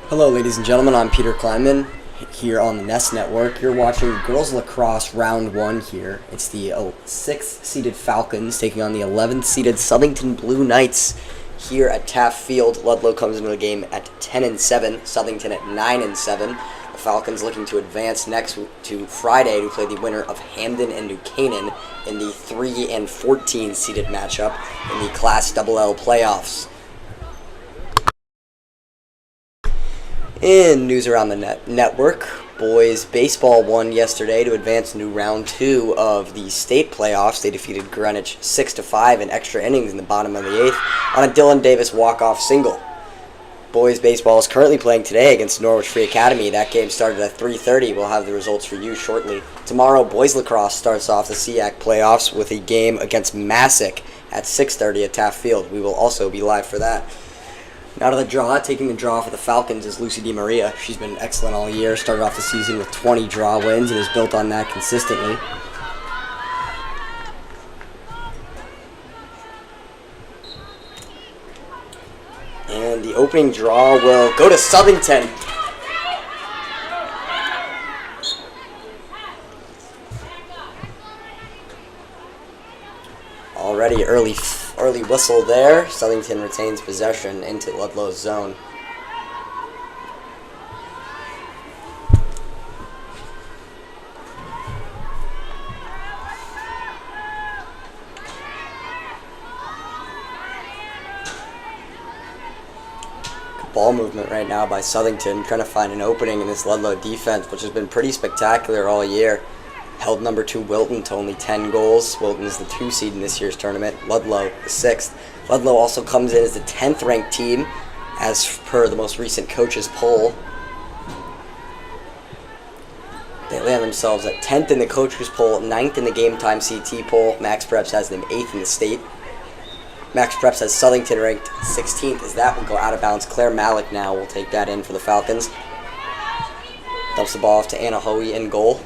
Hello, ladies and gentlemen. I'm Peter Kleinman here on the Nest Network. You're watching girls lacrosse round 1 here. It's the 6th-seeded Falcons taking on the 11th-seeded Southington Blue Knights here at Taft Field. Ludlowe comes into the game at 10-7, Southington at 9-7. The Falcons looking to advance next to Friday to play the winner of Hamden and New Canaan in the 3 and 14-seeded matchup in the Class LL playoffs. In news around the network, boys baseball won yesterday to advance into round 2 of the state playoffs. They defeated Greenwich 6-5 in extra innings in the bottom of the 8th on a Dylan Davis walk-off single. Boys baseball is currently playing today against Norwich Free Academy. That game started at 3:30. We'll have the results for you shortly. Tomorrow, boys lacrosse starts off the SEAC playoffs with a game against Massac at 6:30 at Taft Field. We will also be live for that. Now to the draw. Taking the draw for the Falcons is Lucy DiMaria. She's been excellent all year. Started off the season with 20 draw wins and has built on that consistently. And the opening draw will go to Southington. Already early whistle there. Southington retains possession into Ludlowe's zone. Ball movement right now by Southington, trying to find an opening in this Ludlowe defense, which has been pretty spectacular all year. Held number 2 Wilton to only 10 goals. Wilton is the 2 seed in this year's tournament. Ludlowe, the 6th. Ludlowe also comes in as the 10th ranked team, as per the most recent coaches poll. They land themselves at 10th in the coaches poll, 9th in the game time CT poll. Max Preps has them 8th in the state. Max Preps has Southington ranked 16th, as that will go out of bounds. Claire Malik now will take that in for the Falcons. Dumps the ball off to Anna Hoey in goal.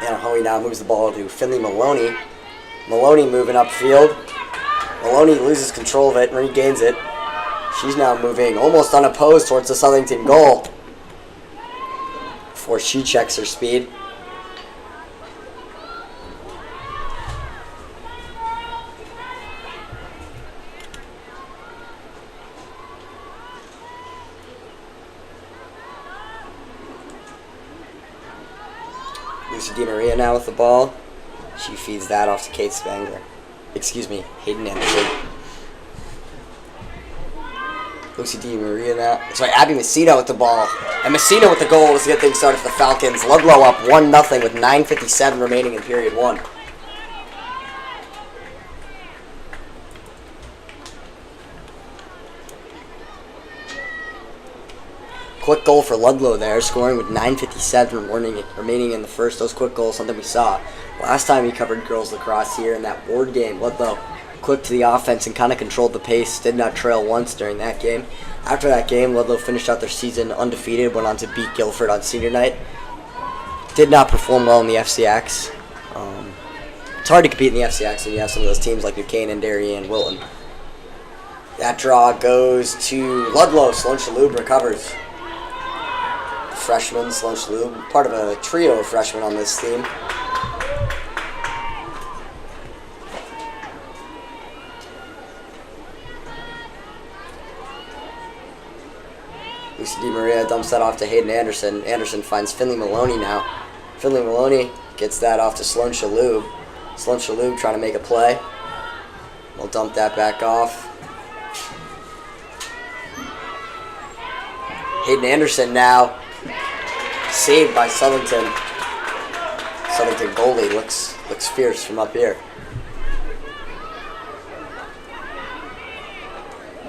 Anna Hoey now moves the ball to Finley Maloney. Maloney moving upfield. Maloney loses control of it and regains it. She's now moving almost unopposed towards the Southington goal before she checks her speed. Lucy DiMaria now with the ball. She feeds that off to Kate Spangler. Hayden Anderson. Lucy DiMaria now. Sorry, Abby Messina with the ball. And Messina with the goal was to get things started for the Falcons. Ludlowe up 1-0 with 9:57 remaining in period 1. Quick goal for Ludlowe there, scoring with 9:57 remaining in the first. Those quick goals, something we saw last time we covered girls lacrosse here in that board game. Ludlowe quick to the offense and kind of controlled the pace. Did not trail once during that game. After that game, Ludlowe finished out their season undefeated, went on to beat Guilford on senior night. Did not perform well in the FCX. It's hard to compete in the FCX when you have some of those teams like New Canaan, Darien, Wilton. That draw goes to Ludlowe. Sloan Shalhoub recovers. Freshman, Sloan Shalhoub, part of a trio of freshmen on this team. Lucy DiMaria dumps that off to Hayden Anderson. Anderson finds Finley Maloney now. Finley Maloney gets that off to Sloan Shalhoub. Sloan Shalhoub trying to make a play. We'll dump that back off. Hayden Anderson now. Saved by Southington. Southington goalie looks fierce from up here.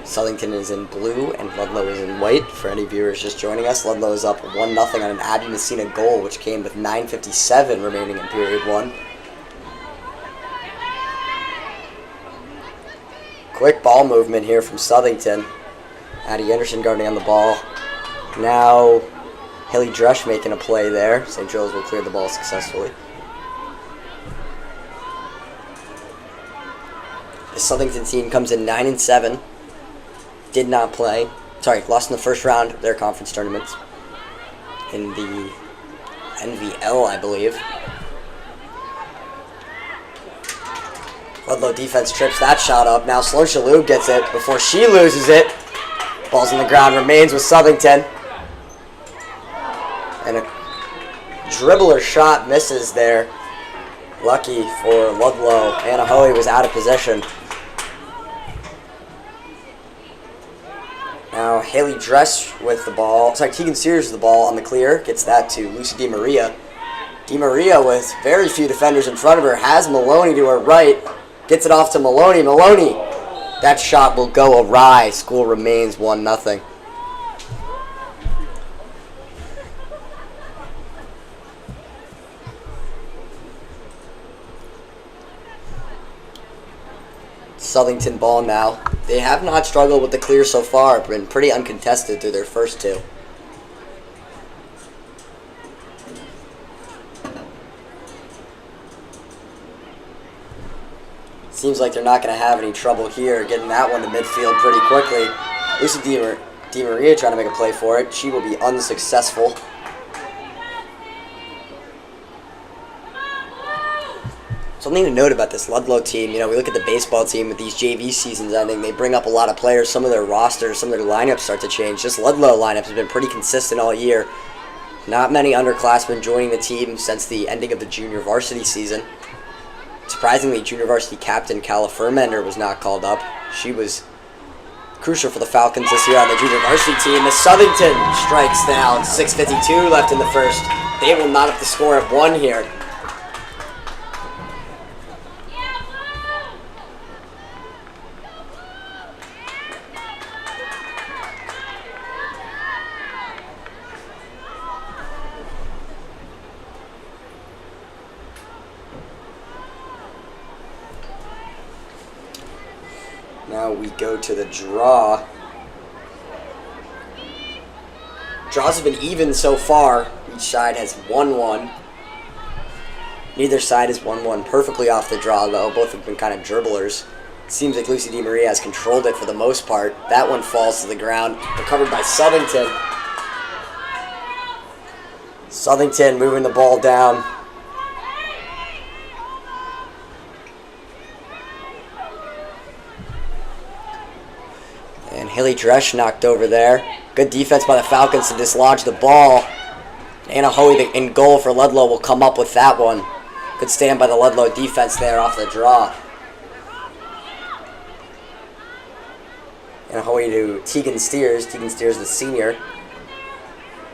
Southington is in blue and Ludlowe is in white. For any viewers just joining us, Ludlowe is up 1-0 on an Abby Messina goal, which came with 9:57 remaining in period 1. Quick ball movement here from Southington. Addie Anderson guarding on the ball. Now Haley Dresch making a play there. St. Joe's will clear the ball successfully. The Southington team comes in 9-7. Did not play. Sorry, lost in the first round of their conference tournaments. In the NVL, I believe. Ludlowe defense trips that shot up. Now Sloan Shalhoub gets it before she loses it. Ball's on the ground, remains with Southington. And a dribbler shot misses there. Lucky for Ludlowe. Anna Hoey was out of position. Now Haley Dresch with the ball. Sorry, Tegan Sears with the ball on the clear. Gets that to Lucy DiMaria. DiMaria with very few defenders in front of her. Has Maloney to her right. Gets it off to Maloney. Maloney. That shot will go awry. School remains 1-0. Southington ball now. They have not struggled with the clear so far. Been pretty uncontested through their first two. Seems like they're not going to have any trouble here getting that one to midfield pretty quickly. Lucy DiMaria trying to make a play for it. She will be unsuccessful. Something to note about this Ludlowe team, we look at the baseball team with these JV seasons ending. They bring up a lot of players. Some of their rosters, some of their lineups start to change. This Ludlowe lineup has been pretty consistent all year. Not many underclassmen joining the team since the ending of the junior varsity season. Surprisingly, junior varsity captain Calla Furmender was not called up. She was crucial for the Falcons this year on the junior varsity team. As Southington strikes down, 6:52 left in the first. They will knot up the score at 1 here. Now we go to the draw. Draws have been even so far. Each side has 1-1. Neither side has 1-1 perfectly off the draw, though. Both have been kind of dribblers. It seems like Lucy DiMaria has controlled it for the most part. That one falls to the ground. Recovered by Southington. Southington moving the ball down. And Haley Dresch knocked over there. Good defense by the Falcons to dislodge the ball. Anna Hoey in goal for Ludlowe will come up with that one. Good stand by the Ludlowe defense there off the draw. Anna Hoey to Tegan Steers. Tegan Steers, the senior.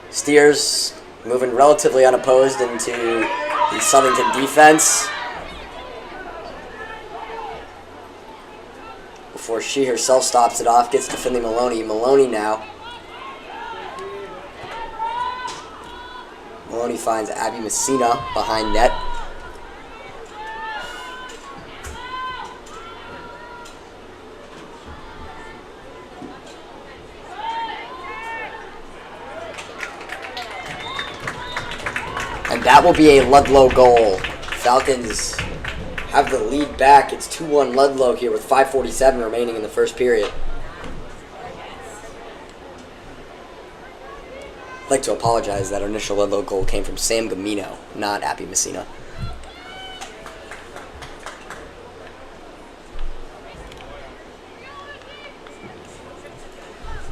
Steers moving relatively unopposed into the Southington defense. Before she herself stops it off, gets to Finley Maloney. Maloney now. Maloney finds Abby Messina behind net. And that will be a Ludlowe goal. Falcons have the lead back. It's 2-1 Ludlowe here with 5:47 remaining in the first period. I'd like to apologize that our initial Ludlowe goal came from Sam Gamino, not Abby Messina.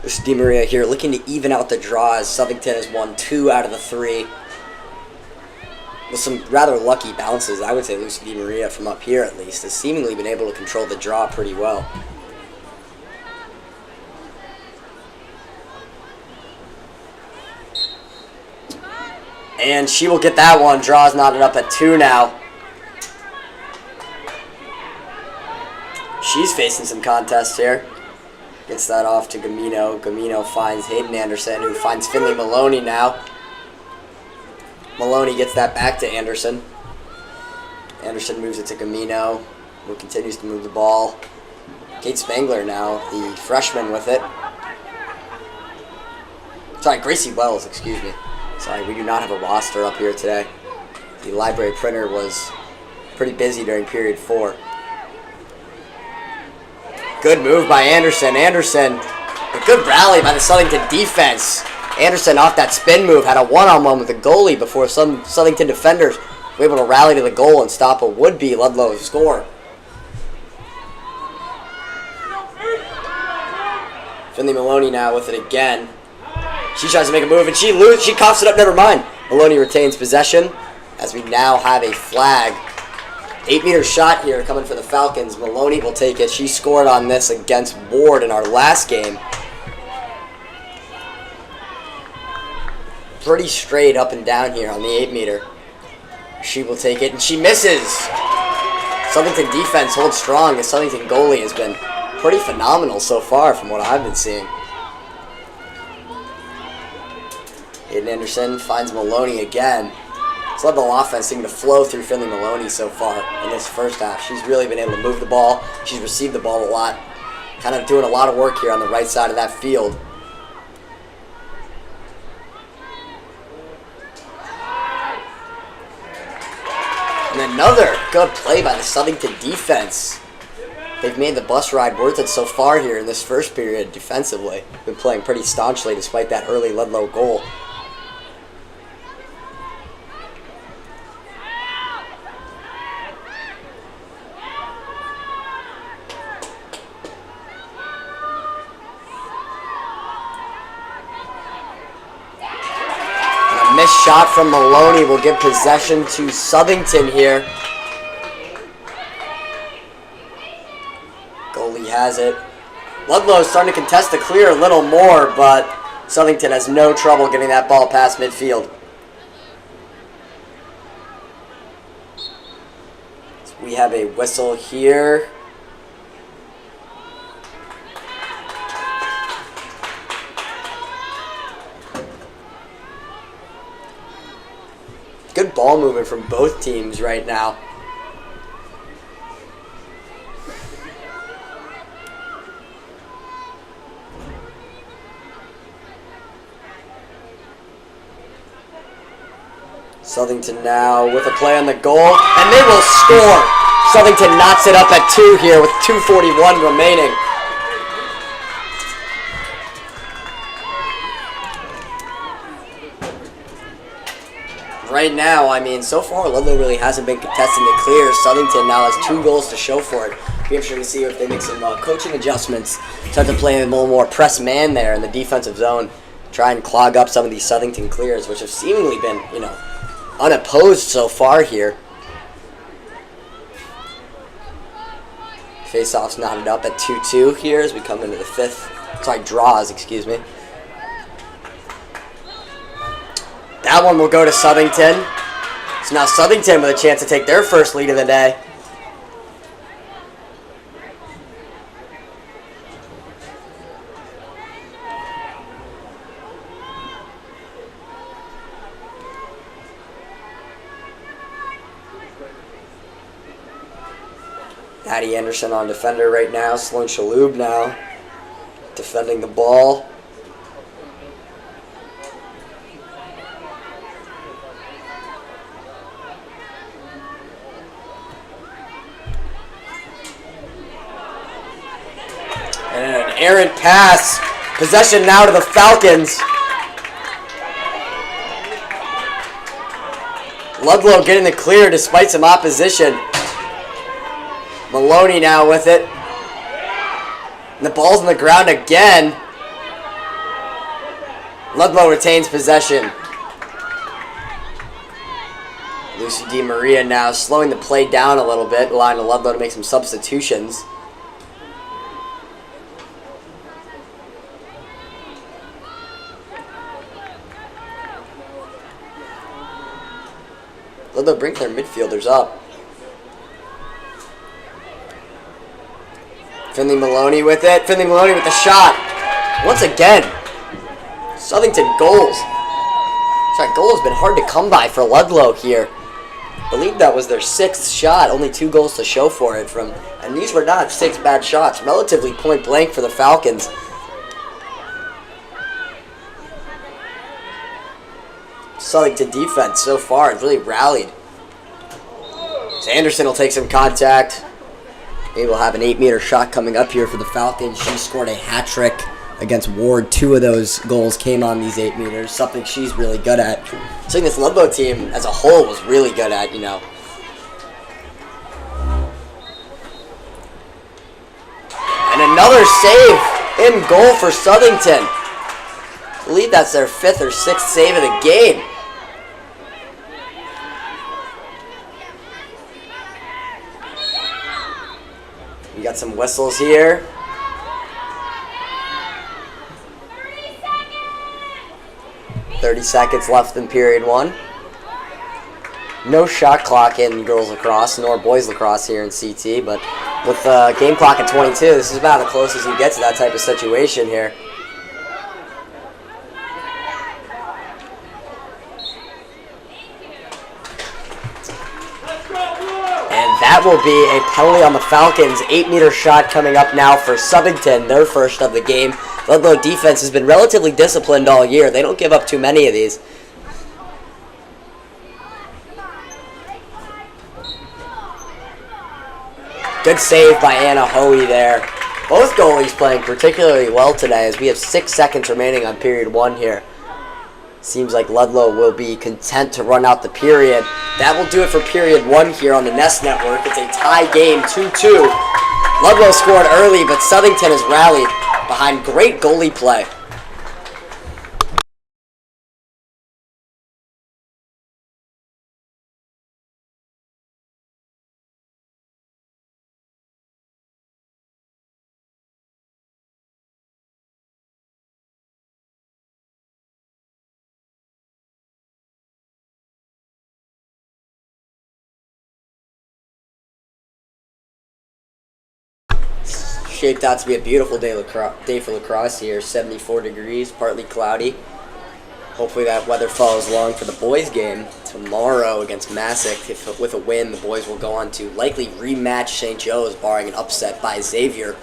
This is DiMaria here looking to even out the draw as Southington has won 2 out of the 3. With some rather lucky bounces, I would say Lucy DiMaria from up here at least has seemingly been able to control the draw pretty well. And she will get that one. Draw's knotted up at 2 now. She's facing some contests here. Gets that off to Gamino. Gamino finds Hayden Anderson, who finds Finley Maloney now. Maloney gets that back to Anderson. Anderson moves it to Gamino, who continues to move the ball. Kate Spangler now, the freshman with it. Sorry, Gracie Wells, excuse me. Sorry, we do not have a roster up here today. The library printer was pretty busy during period 4. Good move by Anderson. Anderson, a good rally by the Southington defense. Anderson off that spin move had a one-on-one with the goalie before some Southington defenders were able to rally to the goal and stop a would-be Ludlowe score. Finley Maloney now with it again. She tries to make a move and she coughs it up, never mind. Maloney retains possession as we now have a flag. 8-meter shot here coming for the Falcons. Maloney will take it. She scored on this against Ward in our last game. Pretty straight up and down here on the 8-meter. She will take it and she misses. Southington defense holds strong. The Southington goalie has been pretty phenomenal so far from what I've been seeing. Hayden Anderson finds Maloney again. This Ludlowe offense seeming to flow through Finley Maloney so far in this first half. She's really been able to move the ball. She's received the ball a lot. Kind of doing a lot of work here on the right side of that field. And another good play by the Southington defense. They've made the bus ride worth it so far here in this first period defensively. Been playing pretty staunchly despite that early Ludlowe goal. Missed shot from Maloney will give possession to Southington here. Goalie has it. Ludlowe is starting to contest the clear a little more, but Southington has no trouble getting that ball past midfield. So we have a whistle here. Good ball movement from both teams right now. Southington now with a play on the goal, and they will score. Southington knots it up at 2 here with 2:41 remaining. Right now, I mean, so far, Ludlowe really hasn't been contesting the clear. Southington now has 2 goals to show for it. Be interesting to see if they make some coaching adjustments. Start to play a little more press man there in the defensive zone. Try and clog up some of these Southington clears, which have seemingly been, unopposed so far here. Face-offs knotted up at 2-2 here as we come into the draws, excuse me. That one will go to Southington. So now Southington with a chance to take their first lead of the day. Addie Anderson on defender right now. Sloan Shaloub now defending the ball. And an errant pass. Possession now to the Falcons. Ludlowe getting the clear despite some opposition. Maloney now with it. And the ball's on the ground again. Ludlowe retains possession. Lucy DiMaria now slowing the play down a little bit, allowing Ludlowe to make some substitutions. Ludlowe bring their midfielders up. Finley Maloney with it. Finley Maloney with the shot. Once again, Southington goals. That goal has been hard to come by for Ludlowe here. I believe that was their 6th shot. Only 2 goals to show for it from, and these were not 6 bad shots. Relatively point blank for the Falcons. Southington defense so far has really rallied. So Anderson will take some contact. Maybe we'll have an 8-meter shot coming up here for the Falcons. She scored a hat trick against Ward. 2 of those goals came on these 8 meters, something she's really good at. I think this Ludlowe team as a whole was really good at, you know. And another save in goal for Southington. I believe that's their 5th or 6th save of the game. We got some whistles here. 30 seconds left in period 1. No shot clock in girls lacrosse, nor boys lacrosse here in CT, but with the game clock at 22, this is about the closest you get to that type of situation here. And that will be a penalty on the Falcons. 8-meter shot coming up now for Southington, their first of the game. Ludlowe defense has been relatively disciplined all year. They don't give up too many of these. Good save by Anna Hoey there. Both goalies playing particularly well today as we have 6 seconds remaining on period 1 here. Seems like Ludlowe will be content to run out the period. That will do it for period 1 here on the Nest Network. It's a tie game, 2-2. Ludlowe scored early, but Southington has rallied behind great goalie play. Shaped out to be a beautiful day for lacrosse here. 74 degrees, partly cloudy. Hopefully that weather follows along for the boys' game tomorrow against Massac. If with a win, the boys will go on to likely rematch St. Joe's, barring an upset by Xavier.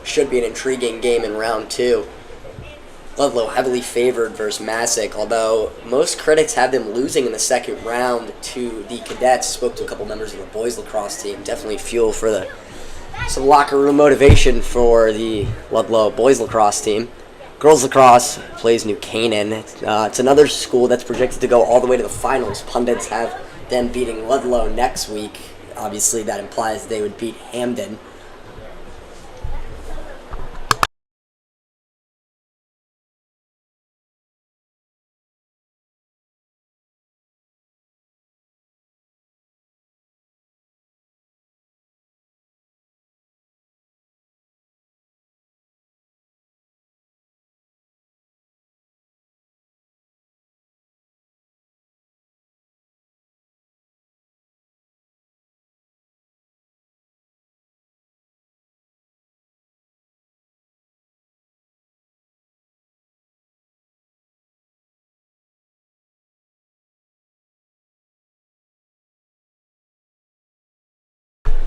Should be an intriguing game in round 2. Ludlowe heavily favored versus Massac, although most critics have them losing in the second round to the Cadets. Spoke to a couple members of the boys' lacrosse team. Definitely fuel for some locker room motivation for the Ludlowe boys lacrosse team. Girls lacrosse plays New Canaan. It's another school that's projected to go all the way to the finals. Pundits have them beating Ludlowe next week. Obviously, that implies they would beat Hamden.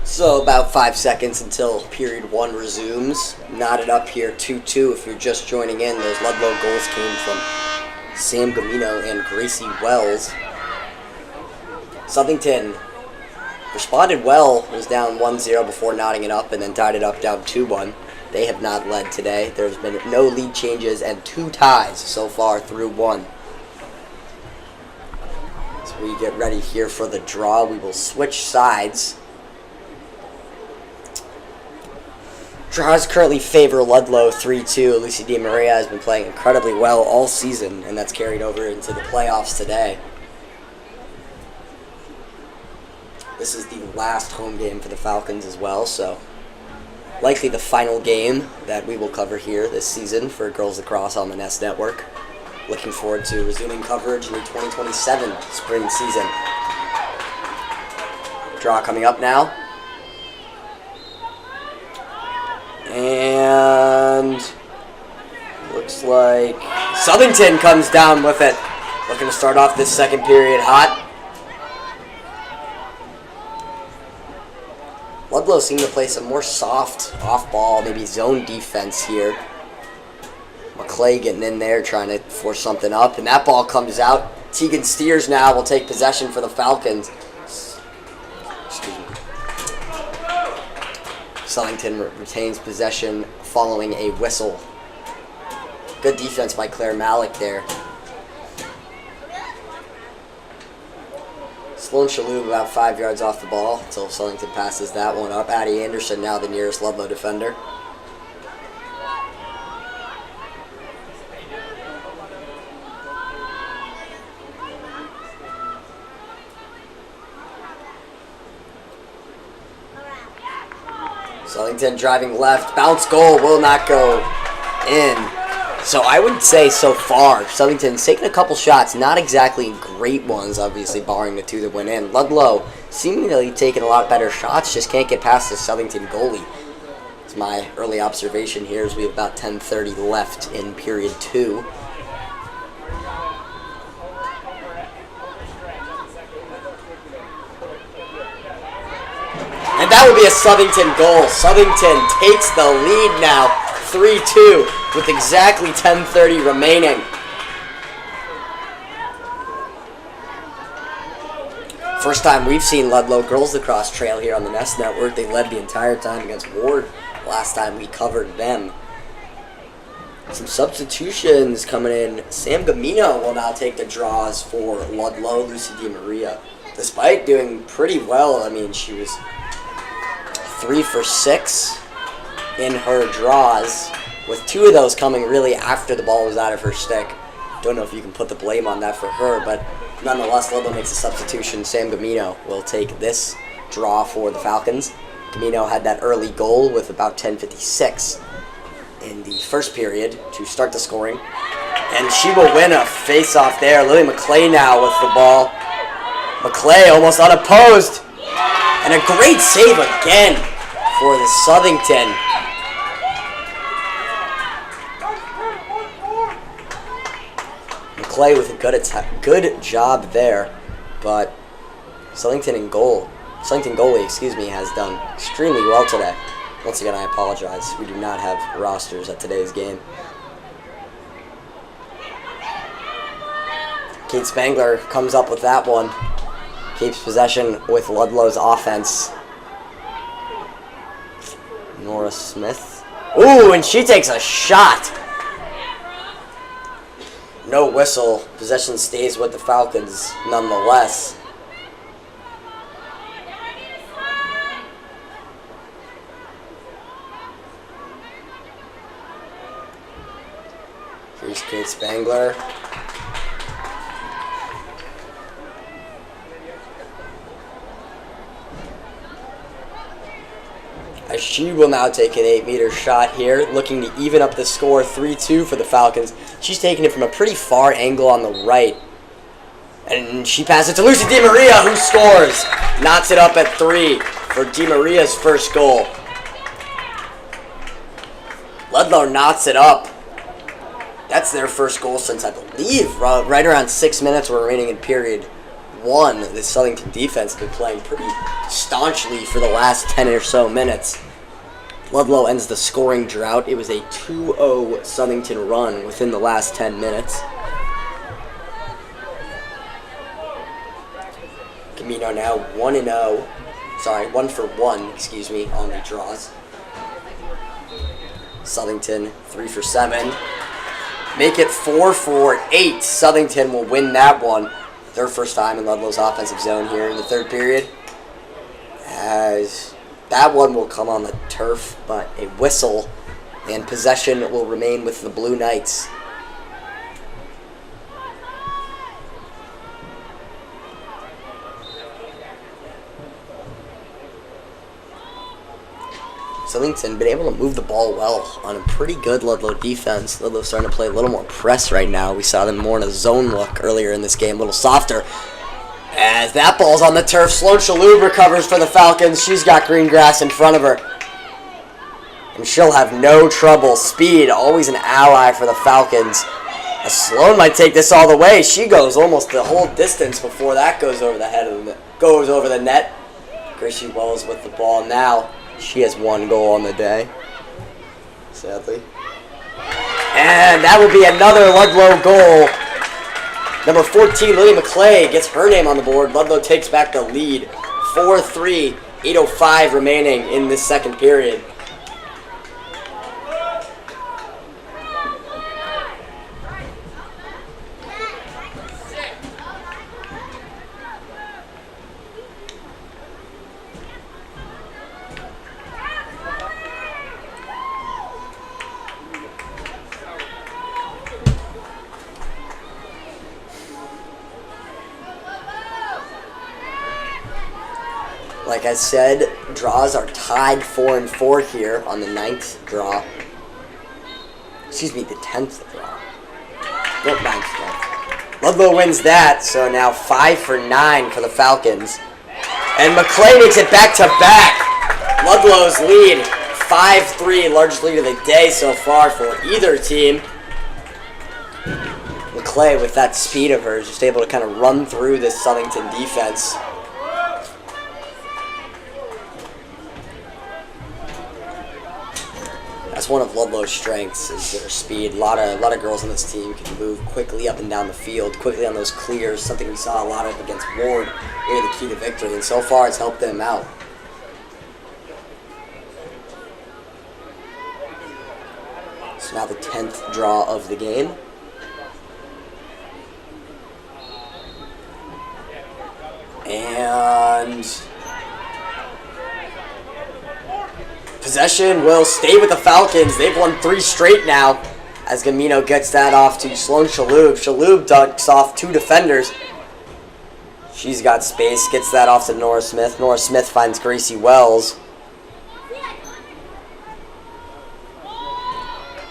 So about 5 seconds until period 1 resumes. Knotted up here 2-2 if you're just joining in. Those Ludlowe goals came from Sam Gamino and Gracie Wells. Southington responded well, was down 1-0 before knotting it up and then tied it up down 2-1. They have not led today. There's been no lead changes and 2 ties so far through 1. So we get ready here for the draw. We will switch sides. Draws currently favor Ludlowe 3-2. Lucy DiMaria has been playing incredibly well all season, and that's carried over into the playoffs today. This is the last home game for the Falcons as well, so likely the final game that we will cover here this season for girls lacrosse on the Nest Network. Looking forward to resuming coverage in the 2027 spring season. Draw coming up now. And looks like Southington comes down with it. Looking to start off this second period hot. Ludlowe seemed to play some more soft off-ball, maybe zone defense here. McClay getting in there, trying to force something up. And that ball comes out Tegan Steers now will take possession for the Falcons. Excuse me. Southington retains possession following a whistle. Good defense by Claire Malik there. Sloan Shalhoub about 5 yards off the ball until Southington passes that one up. Addie Anderson now the nearest Ludlowe defender. Southington driving left. Bounce goal will not go in. So I would say so far, Southington's taken a couple shots, not exactly great ones, obviously, barring the two that went in. Ludlowe seemingly taking a lot better shots, just can't get past the Southington goalie. It's my early observation here as we have about 10:30 left in period 2. And that would be a Southington goal. Southington takes the lead now, 3-2, with exactly 10:30 remaining. First time we've seen Ludlowe girls lacrosse trail here on the Nest Network. They led the entire time against Ward last time we covered them. Some substitutions coming in. Sam Gamino will now take the draws for Ludlowe. Lucy DiMaria, despite doing pretty well, I mean, she was 3 for 6 in her draws, with 2 of those coming really after the ball was out of her stick. Don't know if you can put the blame on that for her, but nonetheless, Ludlowe makes a substitution. Sam Gamino will take this draw for the Falcons. Gamino had that early goal with about 10:56 in the first period to start the scoring. And she will win a face-off there. Lily McClay now with the ball. McClay almost unopposed. And a great save again for the Southington. McClay with a good job there, but Southington goalie, has done extremely well today. Once again, I apologize. We do not have rosters at today's game. Kate Spangler comes up with that one. Keeps possession with Ludlow's offense. Nora Smith. Ooh, and she takes a shot. No whistle. Possession stays with the Falcons nonetheless. Here's Kate Spangler. As she will now take an 8-meter shot here, looking to even up the score, 3-2 for the Falcons. She's taking it from a pretty far angle on the right. And she passes it to Lucy DiMaria, who scores. Knots it up at 3 for DiMaria's first goal. Ludlowe knots it up. That's their first goal since, I believe, right around 6 minutes were remaining in period 1. The Southington defense has been playing pretty staunchly for the last 10 or so minutes. Ludlowe ends the scoring drought. It was a 2-0 Southington run within the last 10 minutes. Camino now 1-0. Sorry, 1 for 1, excuse me, on the draws. Southington 3 for 7. Make it 4 for 8. Southington will win that one. Their first time in Ludlow's offensive zone here in the third period. As that one will come on the turf, but a whistle and possession will remain with the Blue Knights. Southington been able to move the ball well on a pretty good Ludlowe defense. Ludlow starting to play a little more press right now. We saw them more in a zone look earlier in this game, a little softer. As that ball's on the turf, Sloan Shalhoub recovers for the Falcons. She's got green grass in front of her. And she'll have no trouble. Speed, always an ally for the Falcons. As Sloan might take this all the way. She goes almost the whole distance before that goes over the head of the goes over the net. Gracie Wells with the ball now. She has 1 goal on the day, sadly. And that will be another Ludlowe goal. Number 14, Lily McClay, gets her name on the board. Ludlowe takes back the lead. 4-3, 8:05 remaining in this second period. Like I said, draws are tied 4-4 here on the 9th draw. Excuse me, the 10th draw. Nope, 9th draw. Ludlowe wins that, so now 5 for 9 for the Falcons. And McClay makes it back-to-back. Ludlowe's lead, 5-3, largest lead of the day so far for either team. McClay, with that speed of hers, just able to kind of run through this Southington defense. That's one of Ludlowe's strengths, is their speed. A lot of girls on this team can move quickly up and down the field, quickly on those clears, something we saw a lot of against Ward, really the key to victory, and so far it's helped them out. So now the 10th draw of the game. And possession will stay with the Falcons. They've won 3 straight now as Gamino gets that off to Sloan Shalhoub. Shalhoub ducks off 2 defenders. She's got space, gets that off to Nora Smith. Nora Smith finds Gracie Wells.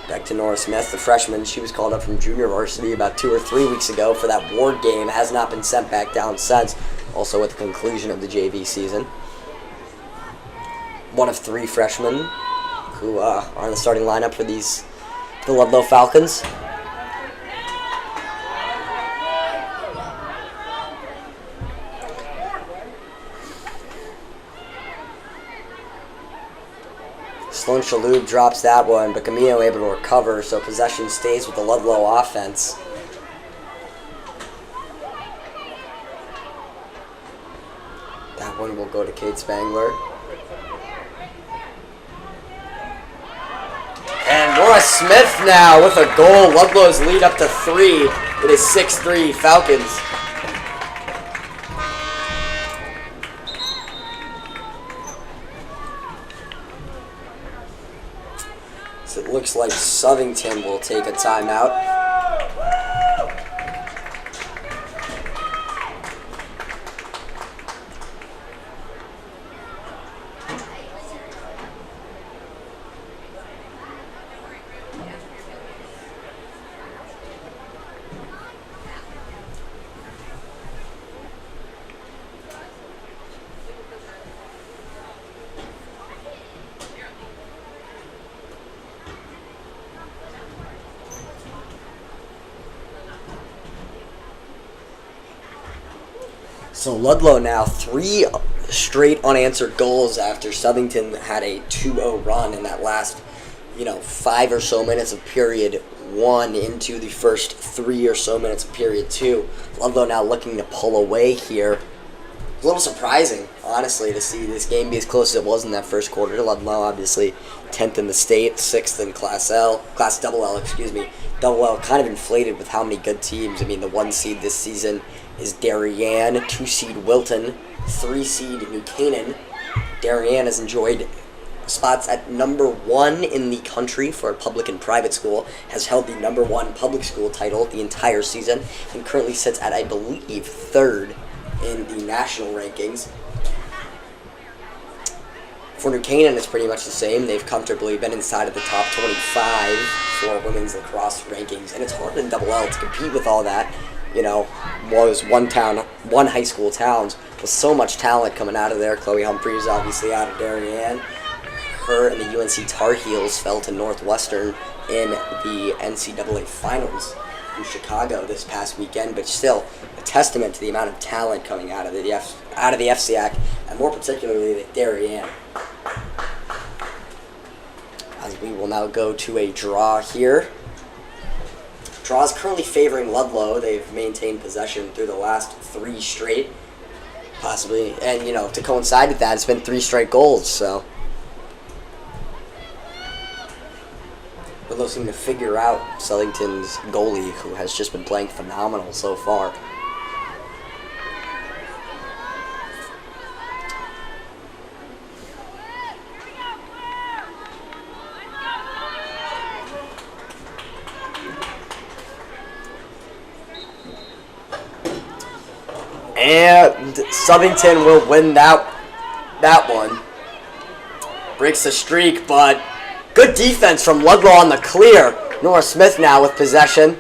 Back to Nora Smith, the freshman. She was called up from junior varsity about 2 or 3 weeks ago for that Ward game. Has not been sent back down since, also with the conclusion of the JV season. One of 3 freshmen who are in the starting lineup for the Ludlowe Falcons. Sloan Shalhoub drops that one, but Camino able to recover, so possession stays with the Ludlowe offense. That one will go to Kate Spangler. And Nora Smith now with a goal. Ludlow's lead up to 3. It is 6-3 Falcons. So it looks like Southington will take a timeout. So Ludlowe now 3 straight unanswered goals after Southington had a 2-0 run in that last, 5 or so minutes of period 1 into the first 3 or so minutes of period 2. Ludlowe now looking to pull away here. A little surprising, honestly, to see this game be as close as it was in that first quarter. Ludlowe, obviously, 10th in the state, 6th in Class Double L, Double L kind of inflated with how many good teams. I mean, the 1 seed this season is Darien, 2 seed Wilton, 3 seed New Canaan. Darien has enjoyed spots at number 1 in the country for a public and private school, has held the number 1 public school title the entire season, and currently sits at, I believe, 3rd in the national rankings. For New Canaan, it's pretty much the same. They've comfortably been inside of the top 25 for women's lacrosse rankings, and it's hard in Double L to compete with all that. Was one high school towns with so much talent coming out of there. Chloe Humphreys, obviously, out of Darien. Her and the UNC Tar Heels fell to Northwestern in the NCAA finals in Chicago this past weekend, but still a testament to the amount of talent coming out of the FCAC, and more particularly the Darien. As we will now go to a draw here. draw is currently favoring Ludlowe. They've maintained possession through the last 3 straight, possibly. And, you know, to coincide with that, it's been 3 straight goals, so. Ludlowe seem to figure out Southington's goalie, who has just been playing phenomenal so far. And Southington will win that one. Breaks the streak, but good defense from Ludlowe on the clear. Nora Smith now with possession.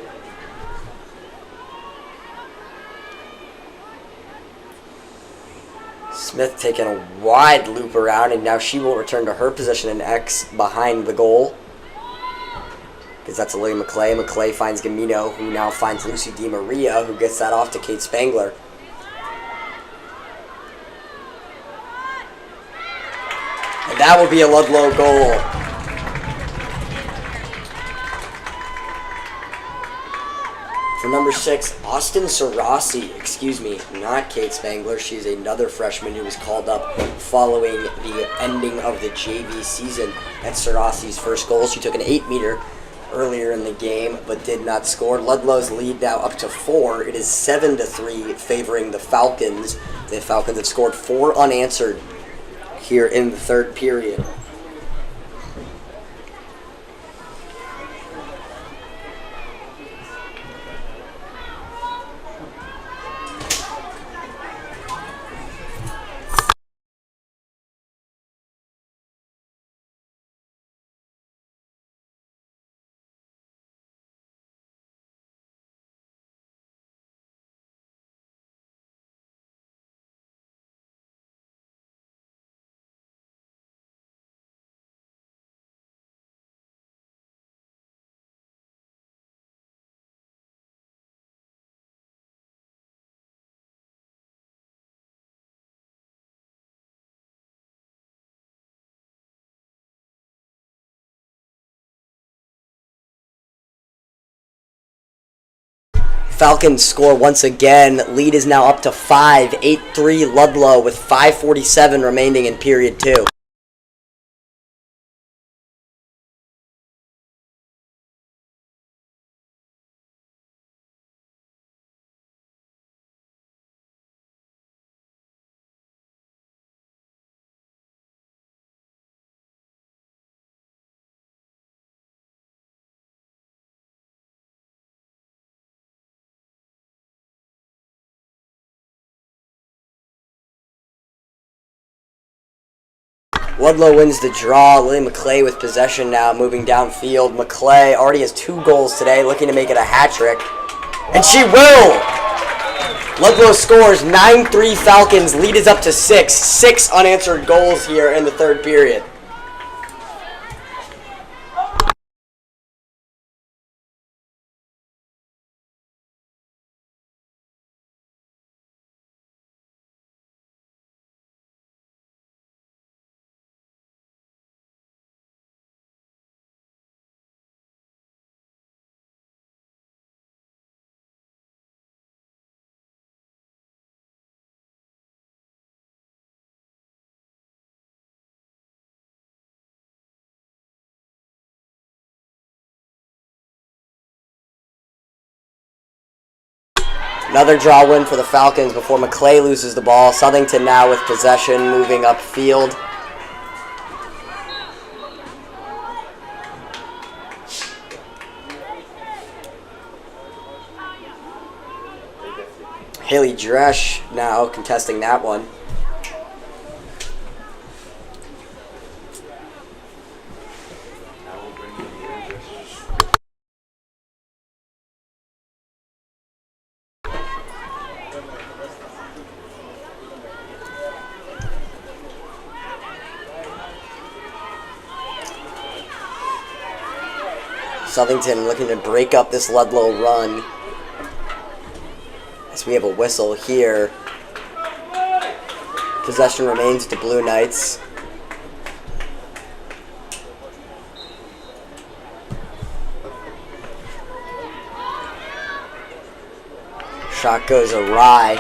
Smith taking a wide loop around, and now she will return to her position in X behind the goal. Because that's Lily McClay. McClay finds Gamino, who now finds Lucy DiMaria, who gets that off to Kate Spangler. And that will be a Ludlowe goal. For number 6, Austin Sarasi, excuse me, not Kate Spangler. She's another freshman who was called up following the ending of the JV season. That's Sarasi's first goal. She took an 8-meter earlier in the game, but did not score. Ludlow's lead now up to 4. It is 7-3 favoring the Falcons. The Falcons have scored 4 unanswered here in the 3rd period. Falcons score once again. Lead is now up to 5. 8-3 Ludlowe with 5:47 remaining in period 2. Ludlowe wins the draw. Lily McClay with possession now, moving downfield. McClay already has 2 goals today, looking to make it a hat trick. And she will! Ludlowe scores 9-3 Falcons. Lead is up to 6. 6 unanswered goals here in the 3rd period. Another draw win for the Falcons before McClay loses the ball. Southington now with possession, moving upfield. Haley Dresch now contesting that one. Southington looking to break up this Ludlowe run. As we have a whistle here. Possession remains to Blue Knights. Shot goes awry.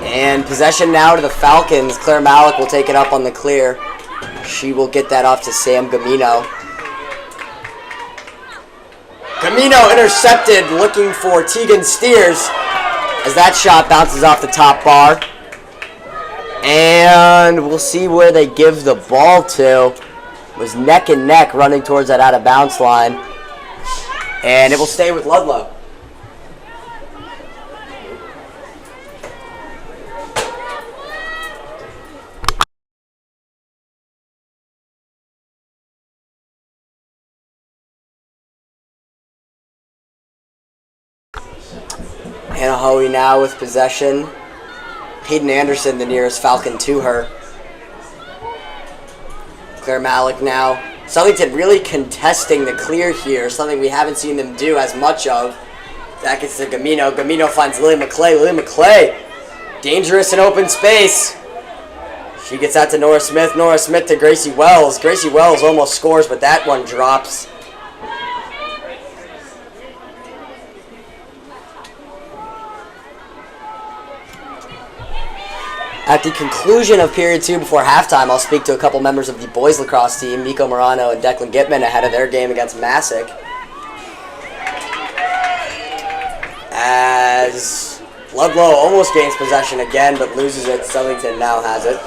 And possession now to the Falcons. Claire Malik will take it up on the clear. She will get that off to Sam Gamino. Gamino intercepted, looking for Tegan Steers as that shot bounces off the top bar. And we'll see where they give the ball to. It was neck and neck running towards that out-of-bounds line. And it will stay with Ludlowe. Hannah Hoey now with possession. Hayden Anderson, the nearest Falcon to her. Claire Malik now. Southington really contesting the clear here, something we haven't seen them do as much of. That gets to Gamino. Gamino finds Lily McClay. Lily McClay, dangerous in open space. She gets out to Nora Smith. Nora Smith to Gracie Wells. Gracie Wells almost scores, but that one drops. At the conclusion of period 2 before halftime, I'll speak to a couple members of the boys lacrosse team, Miko Morano and Declan Gitman, ahead of their game against Massac. As Ludlowe almost gains possession again, but loses it. Southington now has it.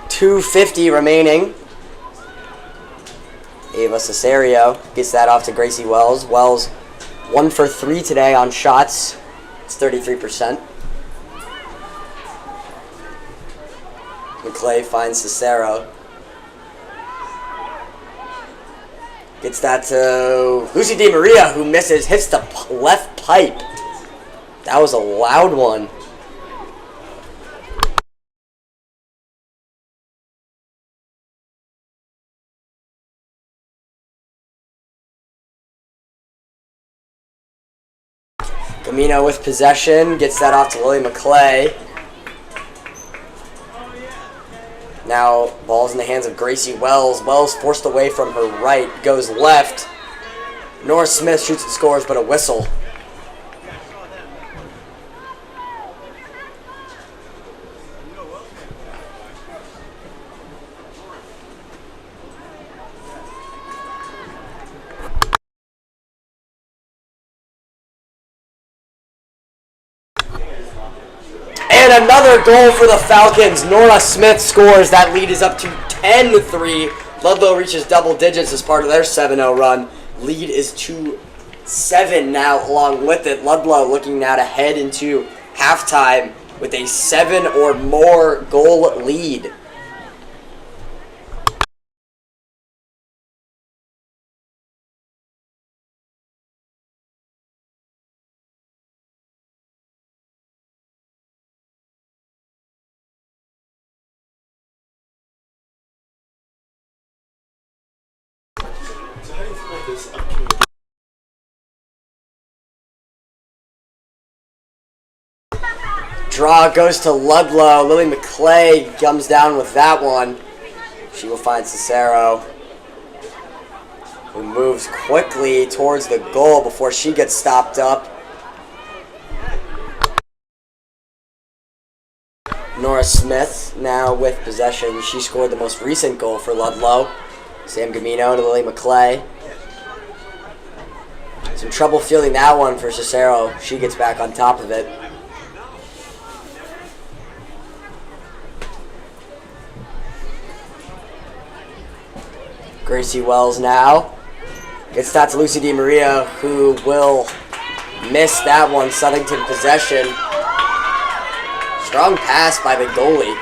.250 remaining. Ava Cesario gets that off to Gracie Wells. Wells 1 for 3 today on shots. It's 33%. McClay finds Cicero. Gets that to Lucy DiMaria, who misses, hits the left pipe. That was a loud one. Gamino with possession, gets that off to Lily McClay. Now, ball's in the hands of Gracie Wells. Wells forced away from her right, goes left. Nora Smith shoots and scores, but a whistle. And another goal for the Falcons. Nora Smith scores. That lead is up to 10-3. Ludlowe reaches double digits as part of their 7-0 run. Lead is to 7 now along with it. Ludlowe looking now to head into halftime with a 7 or more goal lead. How do you feel about this upcoming? Draw goes to Ludlowe. Lily McClay comes down with that one. She will find Cicero, who moves quickly towards the goal before she gets stopped up. Nora Smith now with possession. She scored the most recent goal for Ludlowe. Sam Gamino to Lily McClay. Some trouble fielding that one for Cicero. She gets back on top of it. Gracie Wells now gets that to Lucy DiMaria, who will miss that one. Southington possession. Strong pass by the goalie.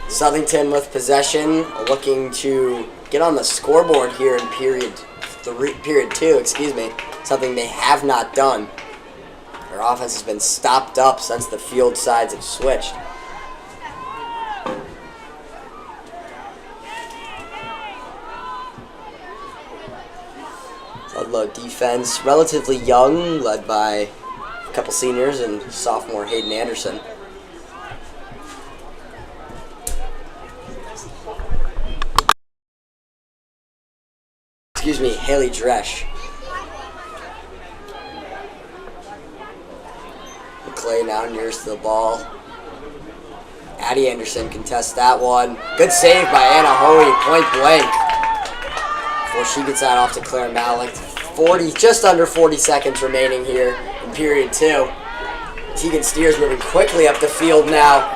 Southington with possession, looking to get on the scoreboard here in period 2, something they have not done. Their offense has been stopped up since the field sides have switched. Ludlowe defense, relatively young, led by a couple seniors and sophomore Hayden Anderson. Excuse me, Haley Dresch. McClay now nearest to the ball. Addie Anderson contests that one. Good save by Anna Hoey, point blank. Before she gets that off to Claire Malik. Just under 40 seconds remaining here in period 2. Tegan Steers moving quickly up the field now.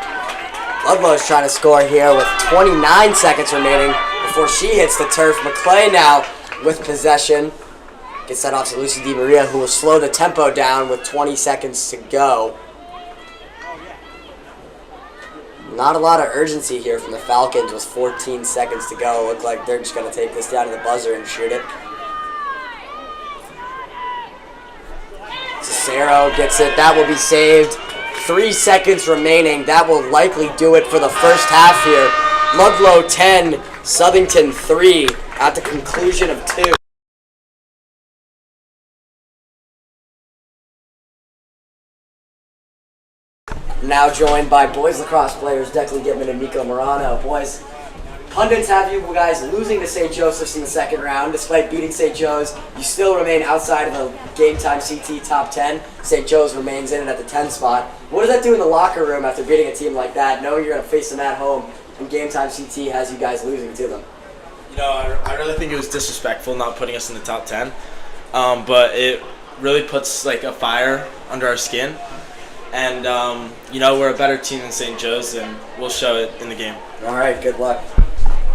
Ludlow's trying to score here with 29 seconds remaining before she hits the turf. McClay now with possession. Gets that off to Lucy DiMaria, who will slow the tempo down with 20 seconds to go. Not a lot of urgency here from the Falcons with 14 seconds to go. Look like they're just going to take this down to the buzzer and shoot it. Cicero gets it. That will be saved. 3 seconds remaining. That will likely do it for the first half here. Ludlowe 10, Southington 3 at the conclusion of 2. Now joined by boys lacrosse players Declan Gitman and Nico Morano. Boys, pundits have you guys losing to St. Joseph's in the second round. Despite beating St. Joe's, you still remain outside of the Game Time CT top 10. St. Joe's remains in it at the 10 spot. What does that do in the locker room after beating a team like that, knowing you're going to face them at home, and Game Time CT has you guys losing to them? You know, I really think it was disrespectful not putting us in the top 10, but it really puts like a fire under our skin. And, you know, we're a better team than St. Joe's, and we'll show it in the game. All right, good luck.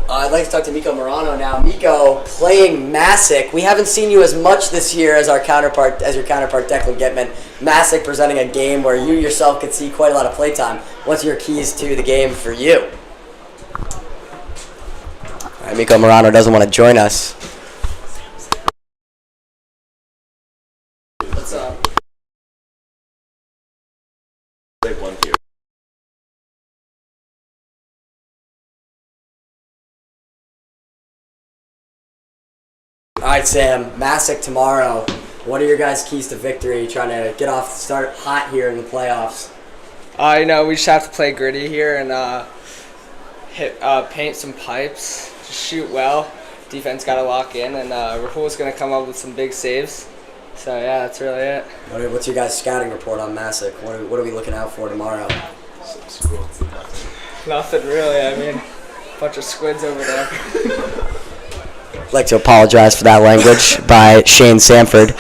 I'd like to talk to Miko Morano now. Miko, playing Massac. We haven't seen you as much this year as your counterpart Declan Gitman. Massac presenting a game where you yourself could see quite a lot of playtime. What's your keys to the game for you? All right, Miko Morano doesn't want to join us. What's up? One here. All right, Sam, Massac tomorrow. What are your guys' keys to victory? Trying to start hot here in the playoffs. You know, we just have to play gritty here and paint some pipes, just shoot well. Defense got to lock in, and Rahul's going to come up with some big saves. So, yeah, that's really it. What's your guys' scouting report on Massac? What are we looking out for tomorrow? Nothing really. I mean, a bunch of squids over there. I'd like to apologize for that language by Shane Sanford.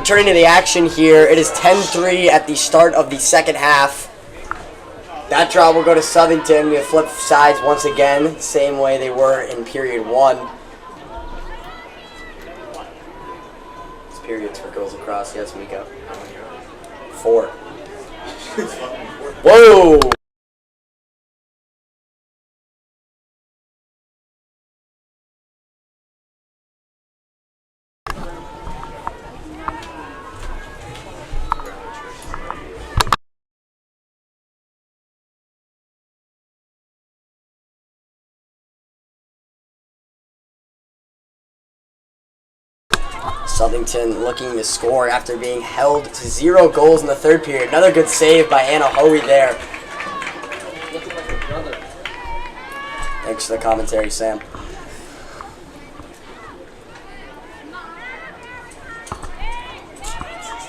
Returning to the action here, it is 10-3 at the start of the second half. That draw will go to Southington. We flip sides once again, same way they were in period 1. It's periods for girls across. Yes, Miko. 4. Whoa! Southington looking to score after being held to 0 goals in the third period. Another good save by Anna Hoey there. Looking like a brother. Thanks for the commentary, Sam.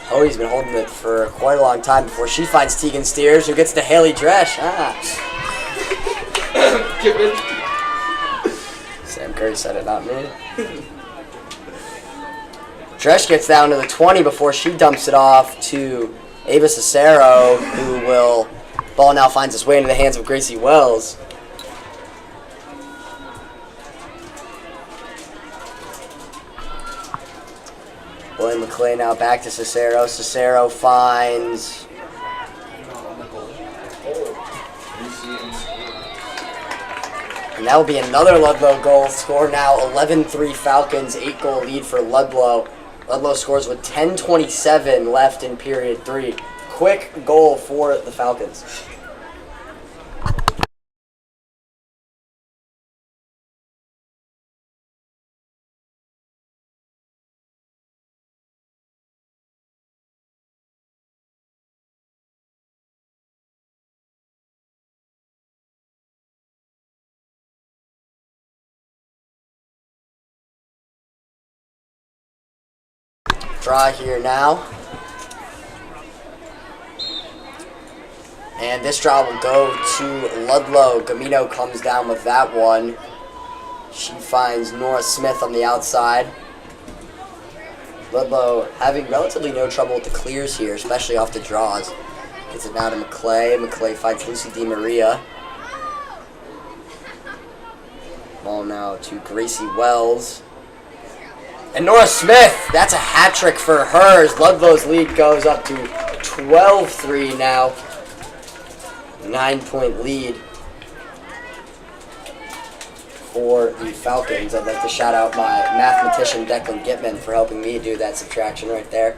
Hoey's been holding it for quite a long time before she finds Tegan Steers, who gets to Haley Dresch. Sam Curry said it, not me. Dresch gets down to the 20 before she dumps it off to Ava Cicero, who will... Ball now finds its way into the hands of Gracie Wells. William McClay now back to Cicero. Cicero finds... And that will be another Ludlowe goal. Score now 11-3 Falcons, 8-goal lead for Ludlowe. Ludlowe scores with 10:27 left in period 3. Quick goal for the Falcons. Draw here now. And this draw will go to Ludlowe. Gamino comes down with that one. She finds Nora Smith on the outside. Ludlowe having relatively no trouble with the clears here, especially off the draws. Gets it now to McClay. McClay fights Lucy DiMaria. Ball now to Gracie Wells. And Nora Smith, that's a hat trick for hers. Ludlowe's lead goes up to 12-3 now. 9-point lead for the Falcons. I'd like to shout out my mathematician Declan Gitman for helping me do that subtraction right there.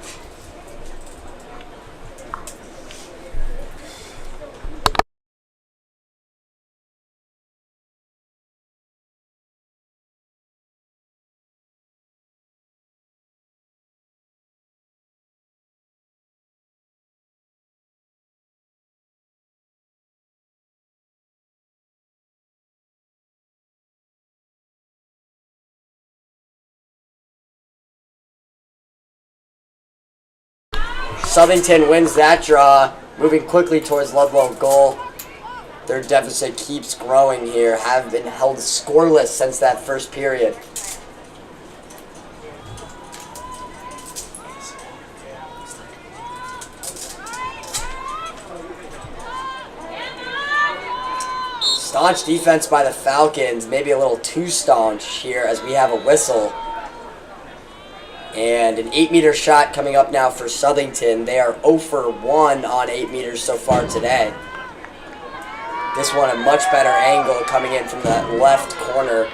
Southington wins that draw, moving quickly towards Ludlowe goal. Their deficit keeps growing here, have been held scoreless since that first period. Staunch defense by the Falcons, maybe a little too staunch here as we have a whistle. And an 8-meter shot coming up now for Southington. They are 0 for 1 on 8 meters so far today. This one a much better angle coming in from that left corner.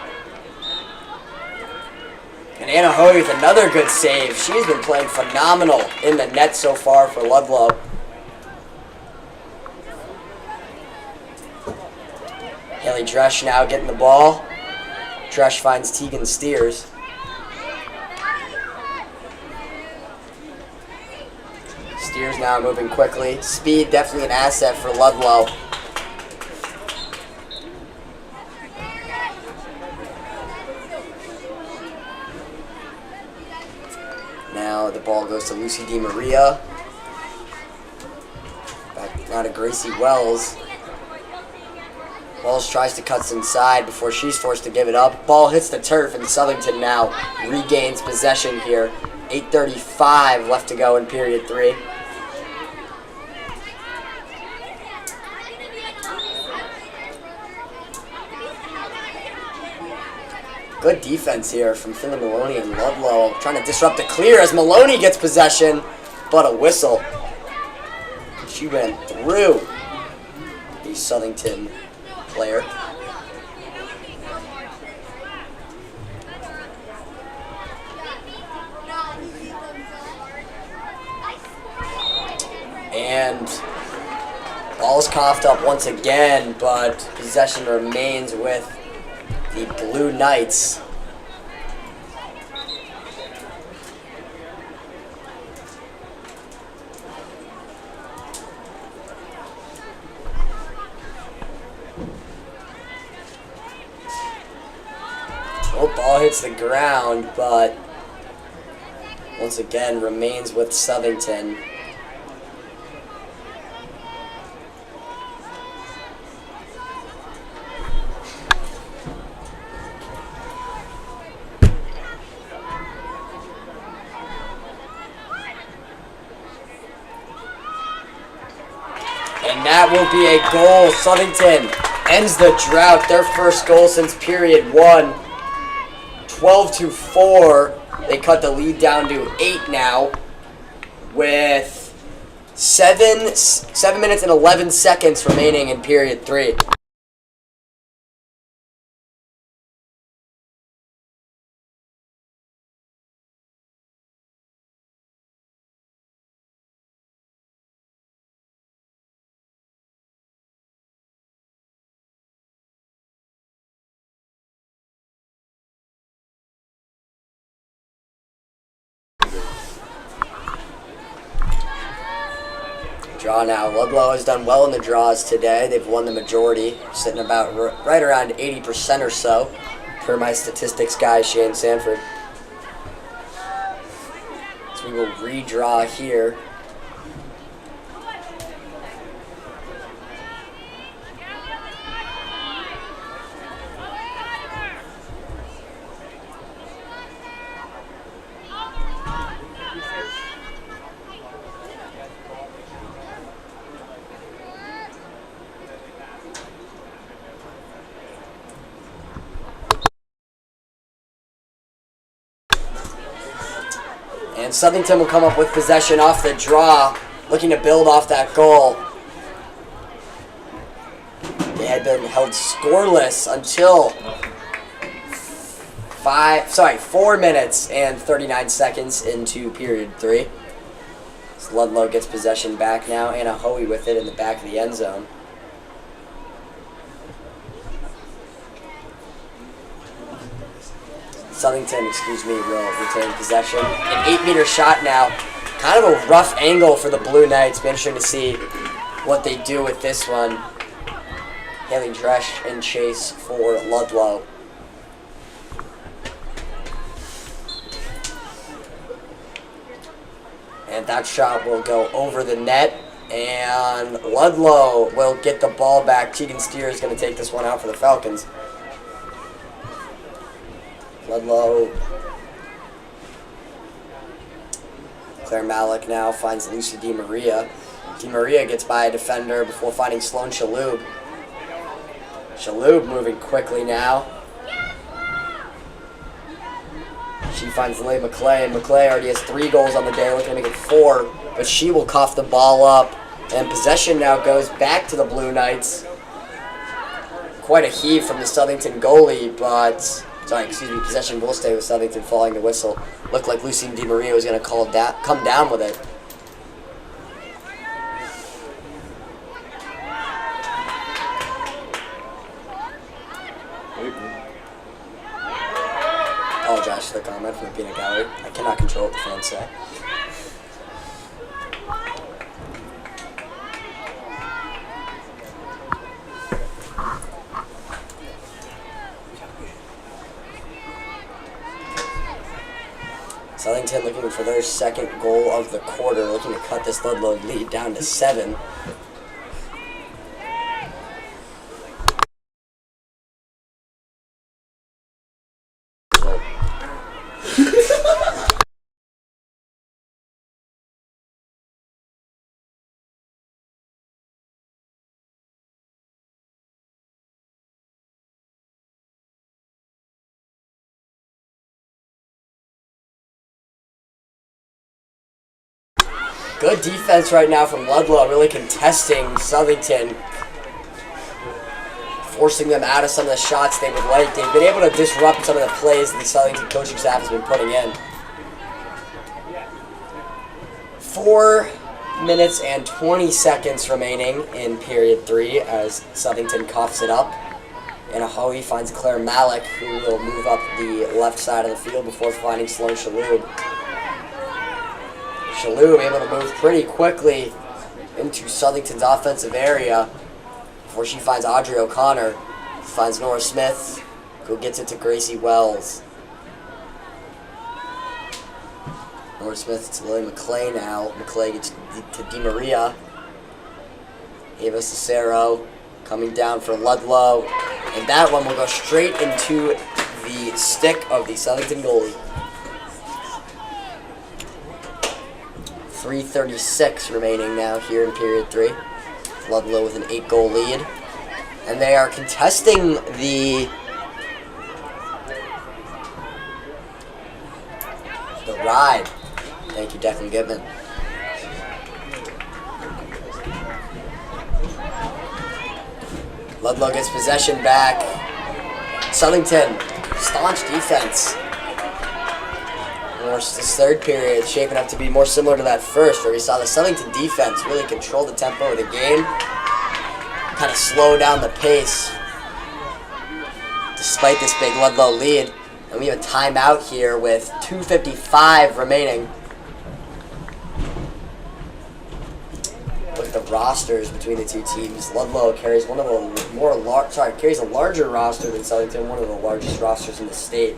And Anna Hoey with another good save. She's been playing phenomenal in the net so far for Ludlowe. Haley Dresch now getting the ball. Dresch finds Tegan Steers. Steers now moving quickly. Speed definitely an asset for Ludlowe. Now the ball goes to Lucy DiMaria. Back now to Gracie Wells. Wells tries to cut inside before she's forced to give it up. Ball hits the turf and Southington now regains possession here 8:35 left to go in period 3. Good defense here from Finley Maloney and Ludlowe. Trying to disrupt the clear as Maloney gets possession, but a whistle. She ran through the Southington player. And ball's coughed up once again, but possession remains with the Blue Knights. Oh, ball hits the ground, but once again remains with Southington. And that will be a goal. Southington ends the drought. Their first goal since period 1. 12-4. They cut the lead down to 8 now with 7 minutes and 11 seconds remaining in period 3. Draw now. Ludlowe has done well in the draws today. They've won the majority, sitting about right around 80% or so, per my statistics guy, Shane Sanford. So we will redraw here. And Southington will come up with possession off the draw, looking to build off that goal. They had been held scoreless until 4 minutes and 39 seconds into period 3. So Ludlowe gets possession back now. Anna Hoey with it in the back of the end zone. Southington, will retain possession. An 8-meter shot now. Kind of a rough angle for the Blue Knights. Be interesting to see what they do with this one. Haley Dresch in chase for Ludlowe. And that shot will go over the net. And Ludlowe will get the ball back. Tegan Steer is going to take this one out for the Falcons. Ludlowe. Claire Malik now finds Lucy DiMaria. DiMaria gets by a defender before finding Sloan Shalhoub. Shalhoub moving quickly now. She finds Leigh McClay, and McClay already has 3 goals on the day, looking to make it 4, but she will cough the ball up, and possession now goes back to the Blue Knights. Quite a heave from the Southington goalie, but possession will stay with Southington following the whistle. Looked like Lucy DiMaria was going to come down with it. Apologize for the comment from the peanut gallery. I cannot control what the fans say. Southington looking for their second goal of the quarter, looking to cut this Ludlowe lead down to 7. Good defense right now from Ludlowe, really contesting Southington, forcing them out of some of the shots they would like. They've been able to disrupt some of the plays that the Southington coaching staff has been putting in. 4 minutes and 20 seconds remaining in period 3 as Southington coughs it up. And Ahoy finds Claire Malik, who will move up the left side of the field before finding Sloan Shalhoub. Shalhoub able to move pretty quickly into Southington's offensive area before she finds Audrey O'Connor, finds Nora Smith, who gets it to Gracie Wells. Nora Smith to Lily McClay now. McClay gets to DiMaria. Ava Cicero coming down for Ludlowe. And that one will go straight into the stick of the Southington goalie. 3:36 remaining now here in period 3. Ludlowe with an 8-goal lead. And they are contesting the ride. Thank you, Declan Goodman. Ludlowe gets possession back. Southington, staunch defense. This third period shaping up to be more similar to that first, where we saw the Southington defense really control the tempo of the game, kind of slow down the pace, despite this big Ludlowe lead. And we have a timeout here with 2:55 remaining. Look at the rosters between the two teams. Ludlowe carries carries a larger roster than Southington, one of the largest rosters in the state.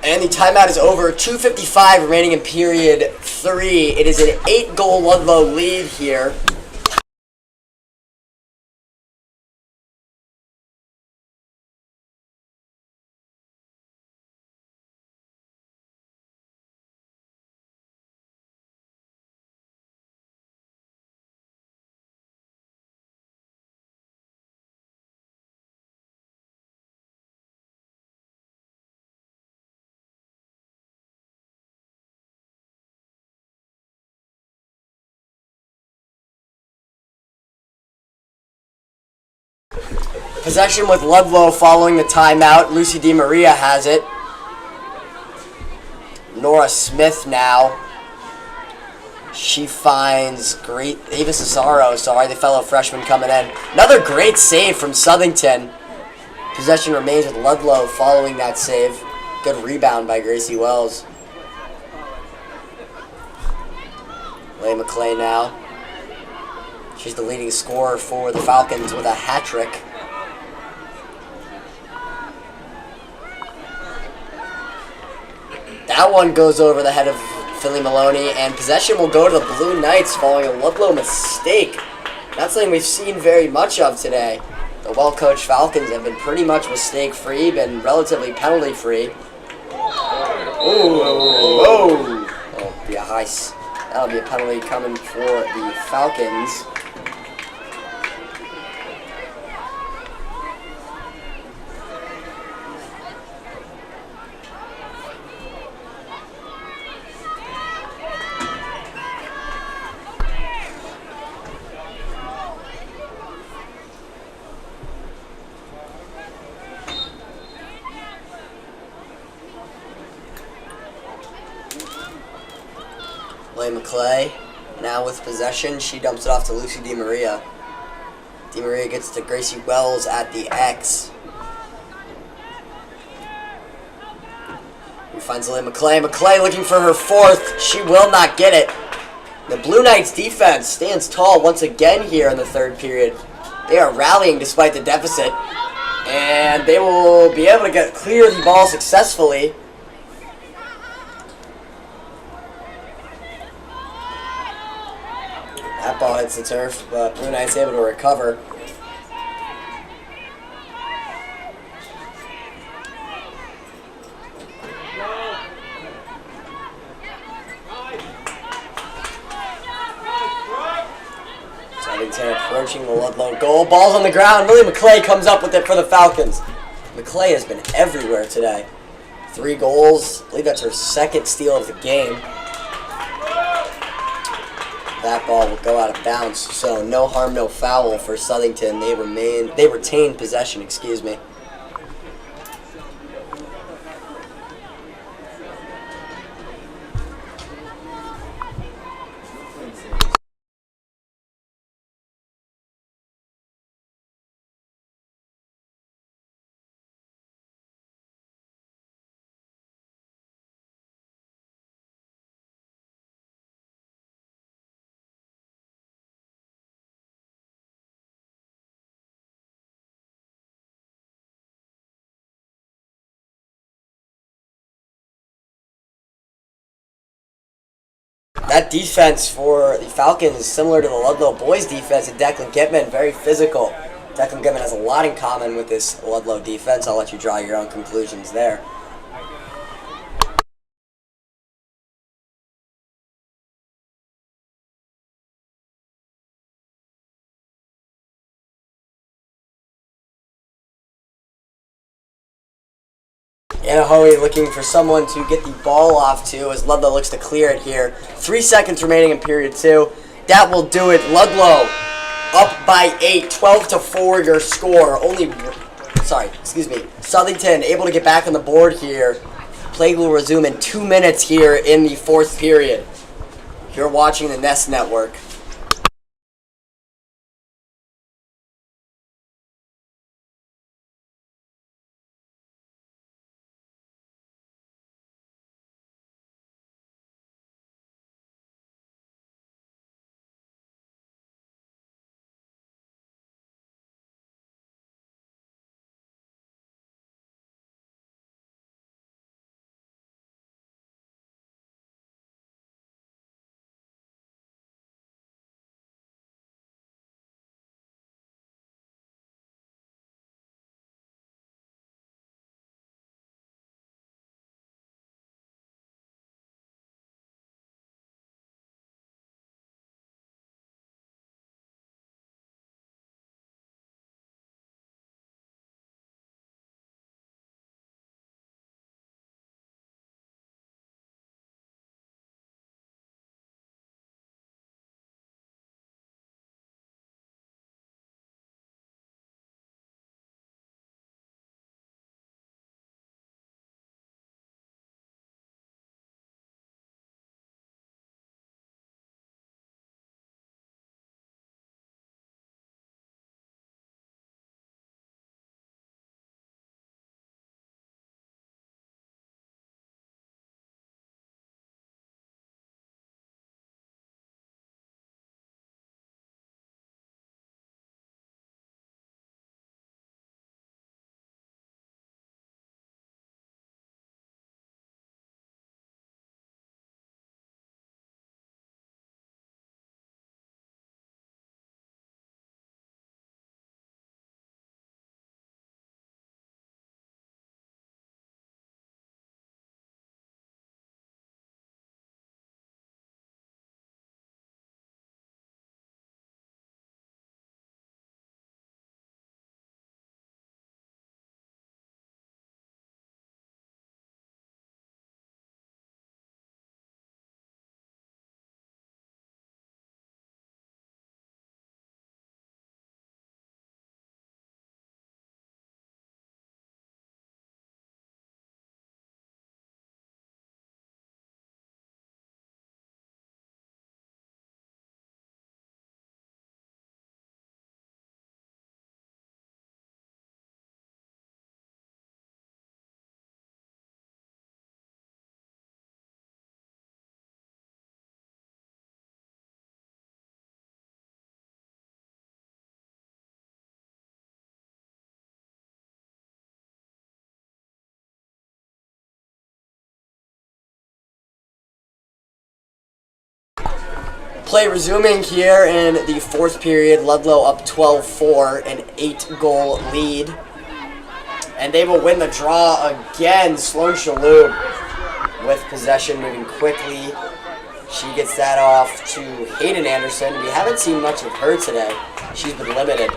And the timeout is over. 2:55 remaining in period 3. It is an 8-goal Ludlowe lead here. Possession with Ludlowe following the timeout. Lucy DiMaria has it. Nora Smith now. She finds Ava Cesaro, the fellow freshman coming in. Another great save from Southington. Possession remains with Ludlowe following that save. Good rebound by Gracie Wells. Leigh McClay now. She's the leading scorer for the Falcons with a hat trick. That one goes over the head of Philly Maloney, and possession will go to the Blue Knights following a Ludlowe mistake. Not something we've seen very much of today. The well-coached Falcons have been pretty much mistake-free, been relatively penalty-free. Ooh, whoa! That'll be that'll be a penalty coming for the Falcons. McClay now with possession. She dumps it off to Lucy DiMaria. DiMaria gets to Gracie Wells at the X. He finds Lynn McClay. McClay looking for her fourth. She will not get it. The Blue Knights defense stands tall once again here in the third period. They are rallying despite the deficit. And they will be able to clear the ball successfully. That ball hits the turf, but Blue Knights able to recover. Southington approaching the Ludlowe goal. Ball's on the ground. Millie McClay comes up with it for the Falcons. McClay has been everywhere today. 3 goals. I believe that's her second steal of the game. That ball will go out of bounds, so no harm, no foul for Southington. They retain possession, excuse me. That defense for the Falcons is similar to the Ludlowe boys defense, and Declan Gitman, very physical. Declan Gitman has a lot in common with this Ludlowe defense. I'll let you draw your own conclusions there. Anahoe looking for someone to get the ball off to as Ludlowe looks to clear it here. 3 seconds remaining in period 2. That will do it. Ludlowe up by 8, 12-4 your score. Southington able to get back on the board here. Play will resume in 2 minutes here in the 4th period. You're watching the Nest Network. Play resuming here in the fourth period. Ludlowe up 12-4, an 8-goal lead. And they will win the draw again. Sloan Shalhoub with possession, moving quickly. She gets that off to Hayden Anderson. We haven't seen much of her today. She's been limited.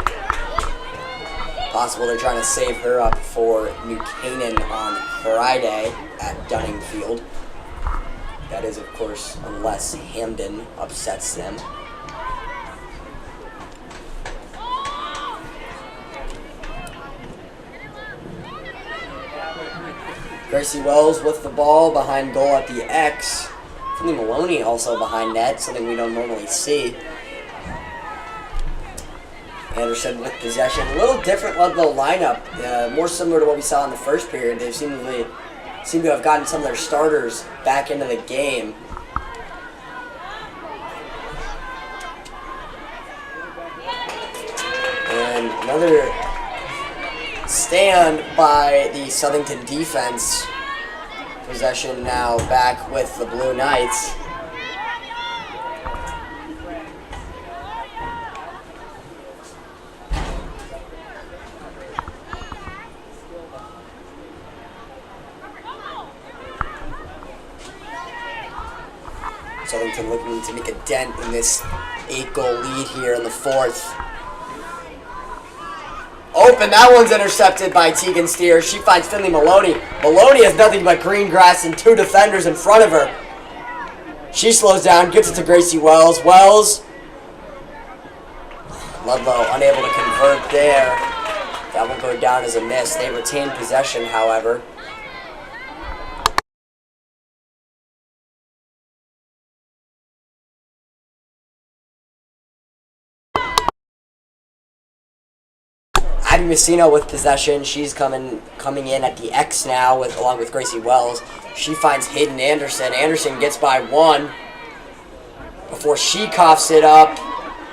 Possible they're trying to save her up for New Canaan on Friday at Dunning Field. That is, of course, unless Hamden upsets them. Gracie Wells with the ball behind goal at the X. Finley Maloney also behind net, something we don't normally see. Anderson with possession. A little different Ludlowe lineup, more similar to what we saw in the first period. They seem to have gotten some of their starters back into the game. And another stand by the Southington defense. Possession now back with the Blue Knights. Southington looking to make a dent in this 8-goal lead here in the fourth. Open, that one's intercepted by Tegan Steer. She finds Finley Maloney. Maloney has nothing but green grass and 2 defenders in front of her. She slows down, gets it to Gracie Wells. Wells. Ludlowe unable to convert there. That will go down as a miss. They retain possession, however. Abby Messina with possession. She's coming in at the X now, along with Gracie Wells. She finds Hayden Anderson. Anderson gets by 1 before she coughs it up.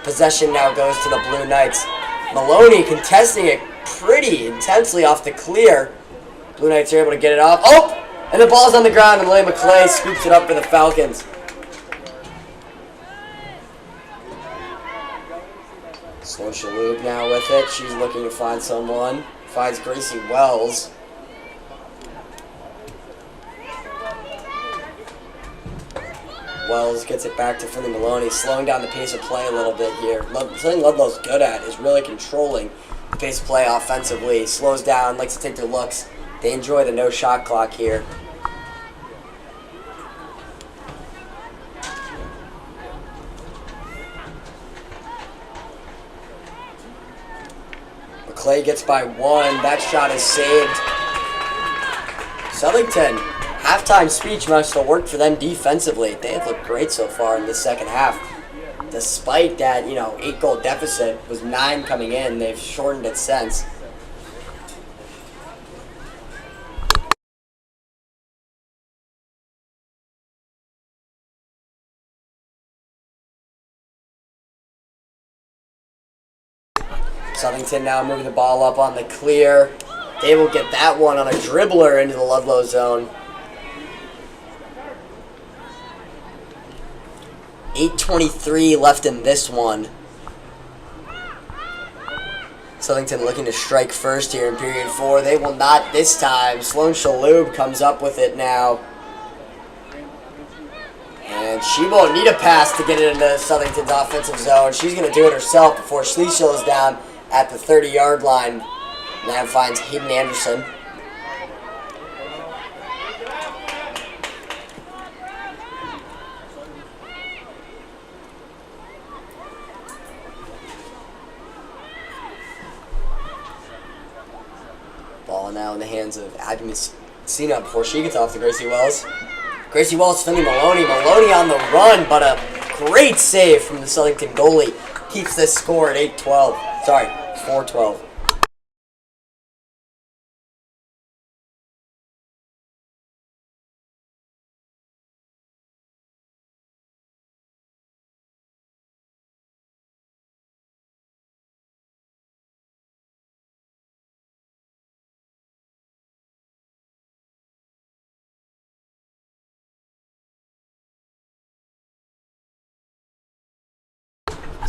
Possession now goes to the Blue Knights. Maloney contesting it pretty intensely off the clear. Blue Knights are able to get it off. Oh! And the ball's on the ground, and Leigh McClay scoops it up for the Falcons. Sloan Shalhoub now with it. She's looking to find someone. Finds Gracie Wells. Wells gets it back to Finley Maloney, slowing down the pace of play a little bit here. Something Ludlow's good at is really controlling the pace of play offensively. Slows down, likes to take their looks. They enjoy the no shot clock here. Clay gets by 1. That shot is saved. Southington, halftime speech must have worked for them defensively. They have looked great so far in this second half. Despite that, 8-goal deficit, was 9 coming in. They've shortened it since. Southington now moving the ball up on the clear. They will get that one on a dribbler into the Ludlowe zone. 8:23 left in this one. Southington looking to strike first here in period 4. They will not this time. Sloan Shalhoub comes up with it now. And she won't need a pass to get it into Southington's offensive zone. She's going to do it herself before she slows down at the 30-yard line. Now finds Hayden Anderson. Ball now in the hands of Abby Messina before she gets off to Gracie Wells. Gracie Wells, Finley Maloney. Maloney on the run, but a great save from the Southington goalie. Keeps this score at 8-12. Sorry, 4-12.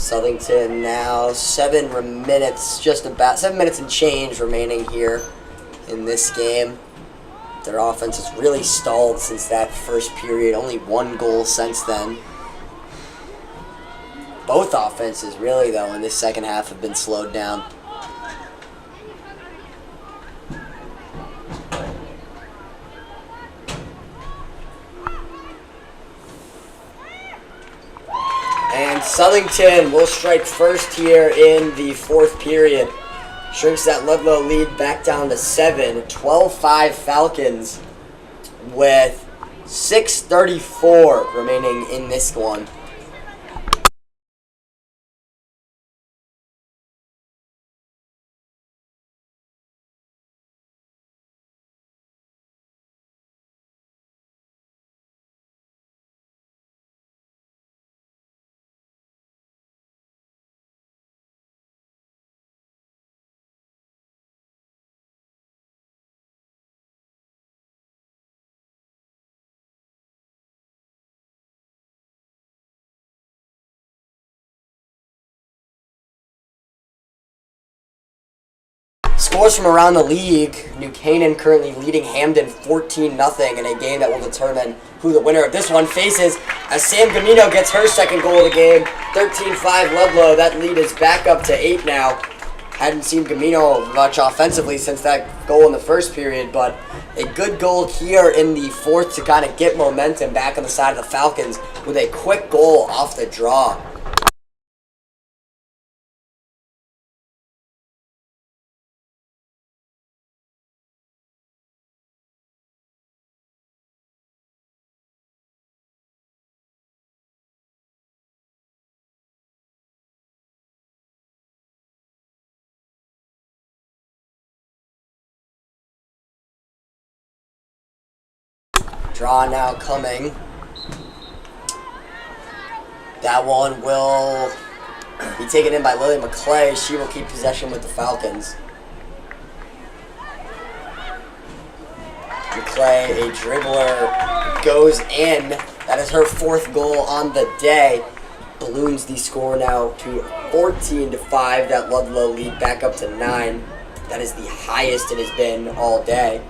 Southington now 7 minutes, just about 7 minutes and change remaining here in this game. Their offense has really stalled since that first period. Only 1 goal since then. Both offenses really, though, in this second half have been slowed down. And Southington will strike first here in the 4th period. Shrinks that Ludlowe lead back down to 7. 12-5 Falcons with 6:34 remaining in this one. Scores from around the league. New Canaan currently leading Hamden 14-0 in a game that will determine who the winner of this one faces as Sam Gamino gets her second goal of the game. 13-5 Ludlowe. That lead is back up to 8 now. Hadn't seen Gamino much offensively since that goal in the first period, but a good goal here in the 4th to kind of get momentum back on the side of the Falcons with a quick goal off the draw. Draw now coming. That one will be taken in by Lily McClay. She will keep possession with the Falcons. McClay, a dribbler, goes in. That is her 4th goal on the day. Balloons the score now to 14-5. That Ludlowe lead back up to 9. That is the highest it has been all day.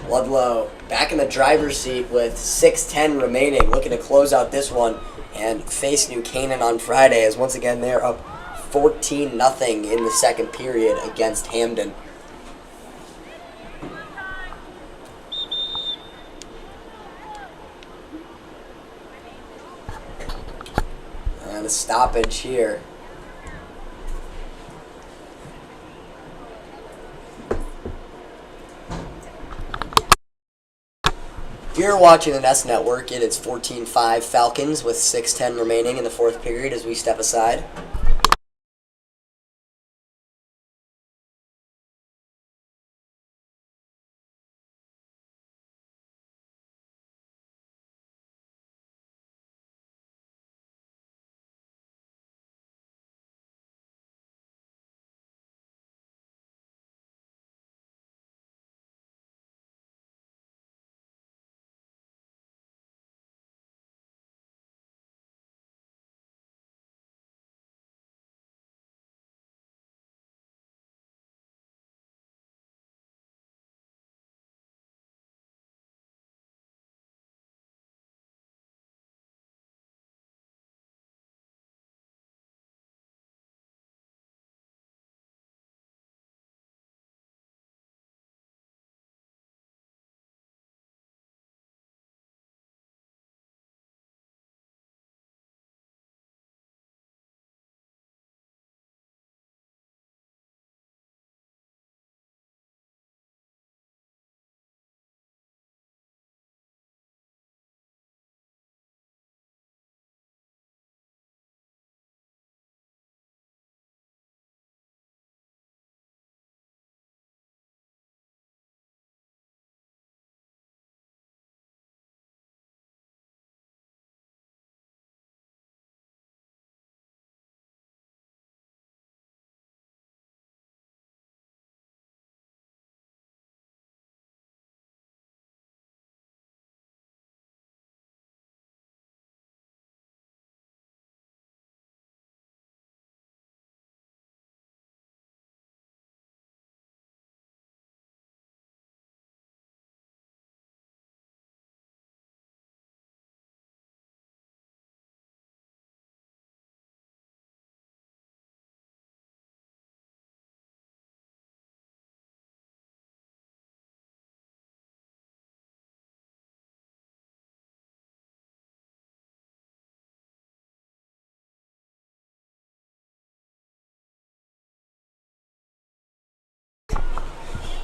Ludlowe back in the driver's seat with 6:10 remaining, looking to close out this one and face New Canaan on Friday, as once again they're up 14-0 in the second period against Hamden. And a stoppage here. You're watching the Nest Network. It is 14-5 Falcons with 6:10 remaining in the 4th period as we step aside.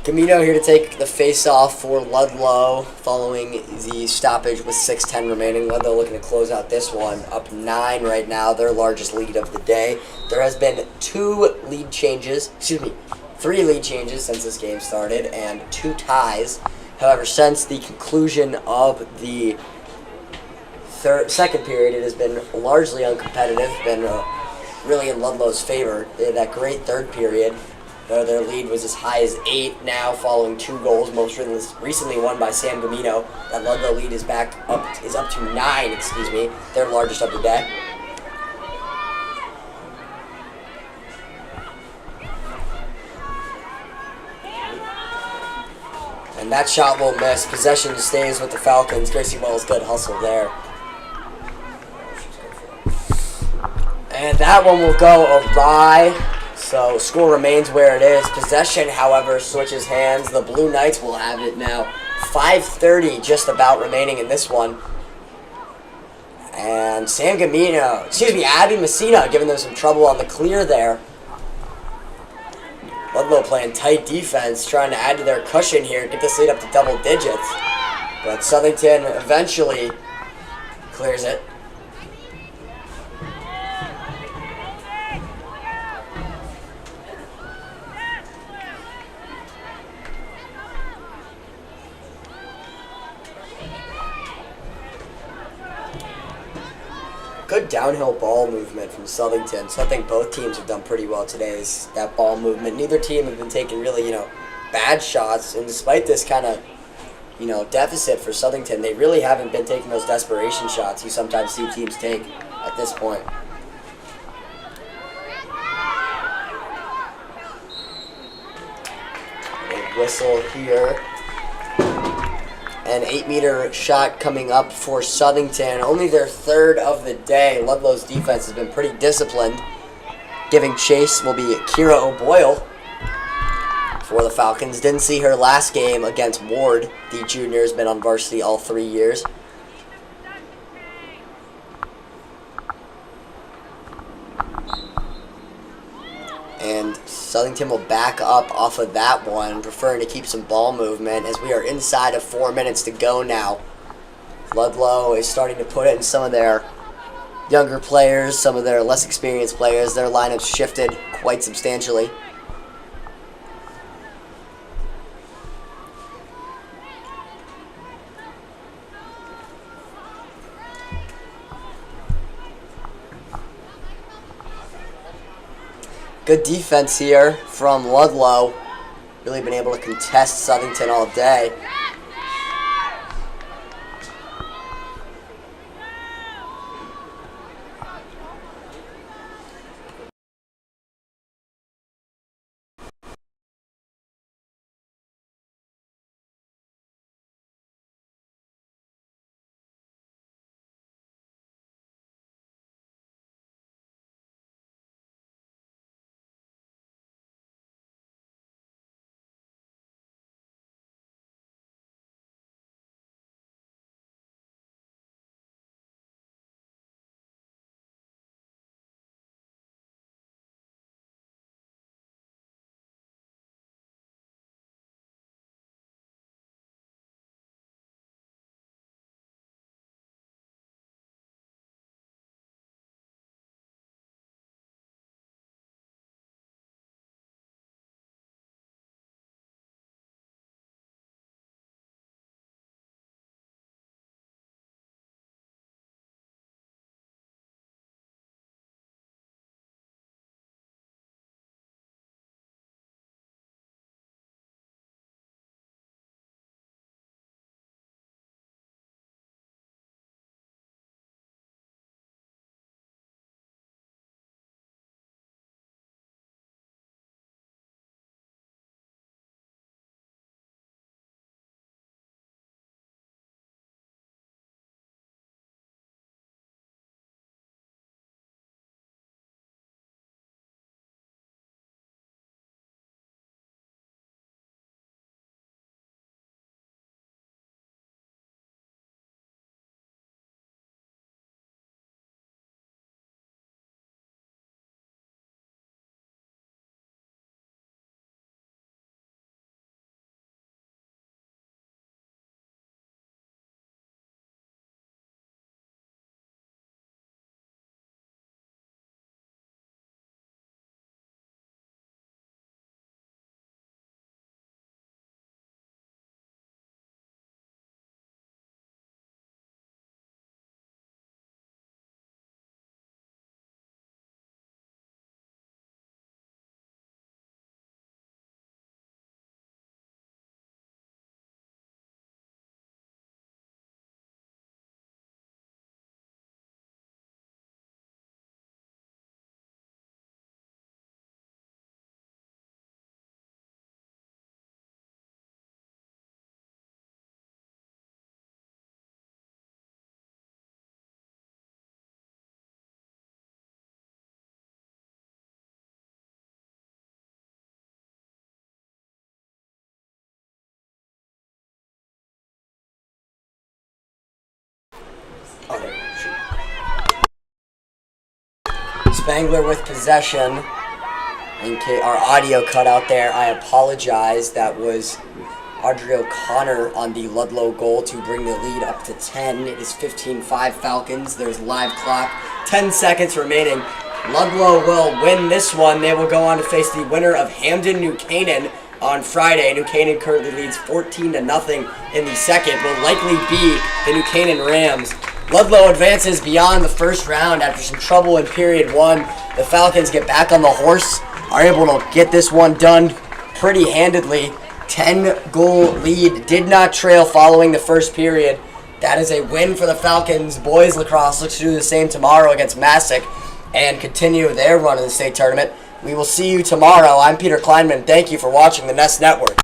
Camino here to take the face-off for Ludlowe following the stoppage with 6:10 remaining. Ludlowe looking to close out this one. Up 9 right now, their largest lead of the day. There has been 3 lead changes since this game started and 2 ties. However, since the conclusion of the second period, it has been largely uncompetitive, been really in Ludlow's favor. They had that great third period. Their lead was as high as 8 now, following 2 goals, most recently won by Sam Gamino. That Ludlowe lead is up to 9, their largest of the day. And that shot will miss. Possession stays with the Falcons. Gracie Wells, good hustle there. And that one will go awry. So score remains where it is. Possession, however, switches hands. The Blue Knights will have it now. 5:30 just about remaining in this one. And Abby Messina giving them some trouble on the clear there. Ludlowe playing tight defense, trying to add to their cushion here, get this lead up to double digits. But Southington eventually clears it. Good downhill ball movement from Southington. So I think both teams have done pretty well today. Is that ball movement. Neither team have been taking really, bad shots. And despite this kind of, deficit for Southington, they really haven't been taking those desperation shots you sometimes see teams take at this point. A whistle here. An 8-meter shot coming up for Southington. Only their third of the day. Ludlow's defense has been pretty disciplined. Giving chase will be Kira O'Boyle for the Falcons. Didn't see her last game against Ward. The junior has been on varsity all 3 years. And Southington will back up off of that one, preferring to keep some ball movement as we are inside of 4 minutes to go now. Ludlowe is starting to put in some of their younger players, some of their less experienced players. Their lineup's shifted quite substantially. Good defense here from Ludlowe. Really been able to contest Southington all day. Oh, there. Shoot. Spangler with possession. In case our audio cut out there, I apologize. That was Audrey O'Connor on the Ludlowe goal to bring the lead up to 10. It is 15-5 Falcons. There's live clock. 10 seconds remaining. Ludlowe will win this one. They will go on to face the winner of Hamden New Canaan on Friday. New Canaan currently leads 14-0 in the second. Will likely be the New Canaan Rams. Ludlowe advances beyond the first round after some trouble in period one. The Falcons get back on the horse, are able to get this one done pretty handedly. 10-goal lead, did not trail following the first period. That is a win for the Falcons. Boys lacrosse looks to do the same tomorrow against Massac and continue their run in the state tournament. We will see you tomorrow. I'm Peter Kleinman. Thank you for watching the Nest Network.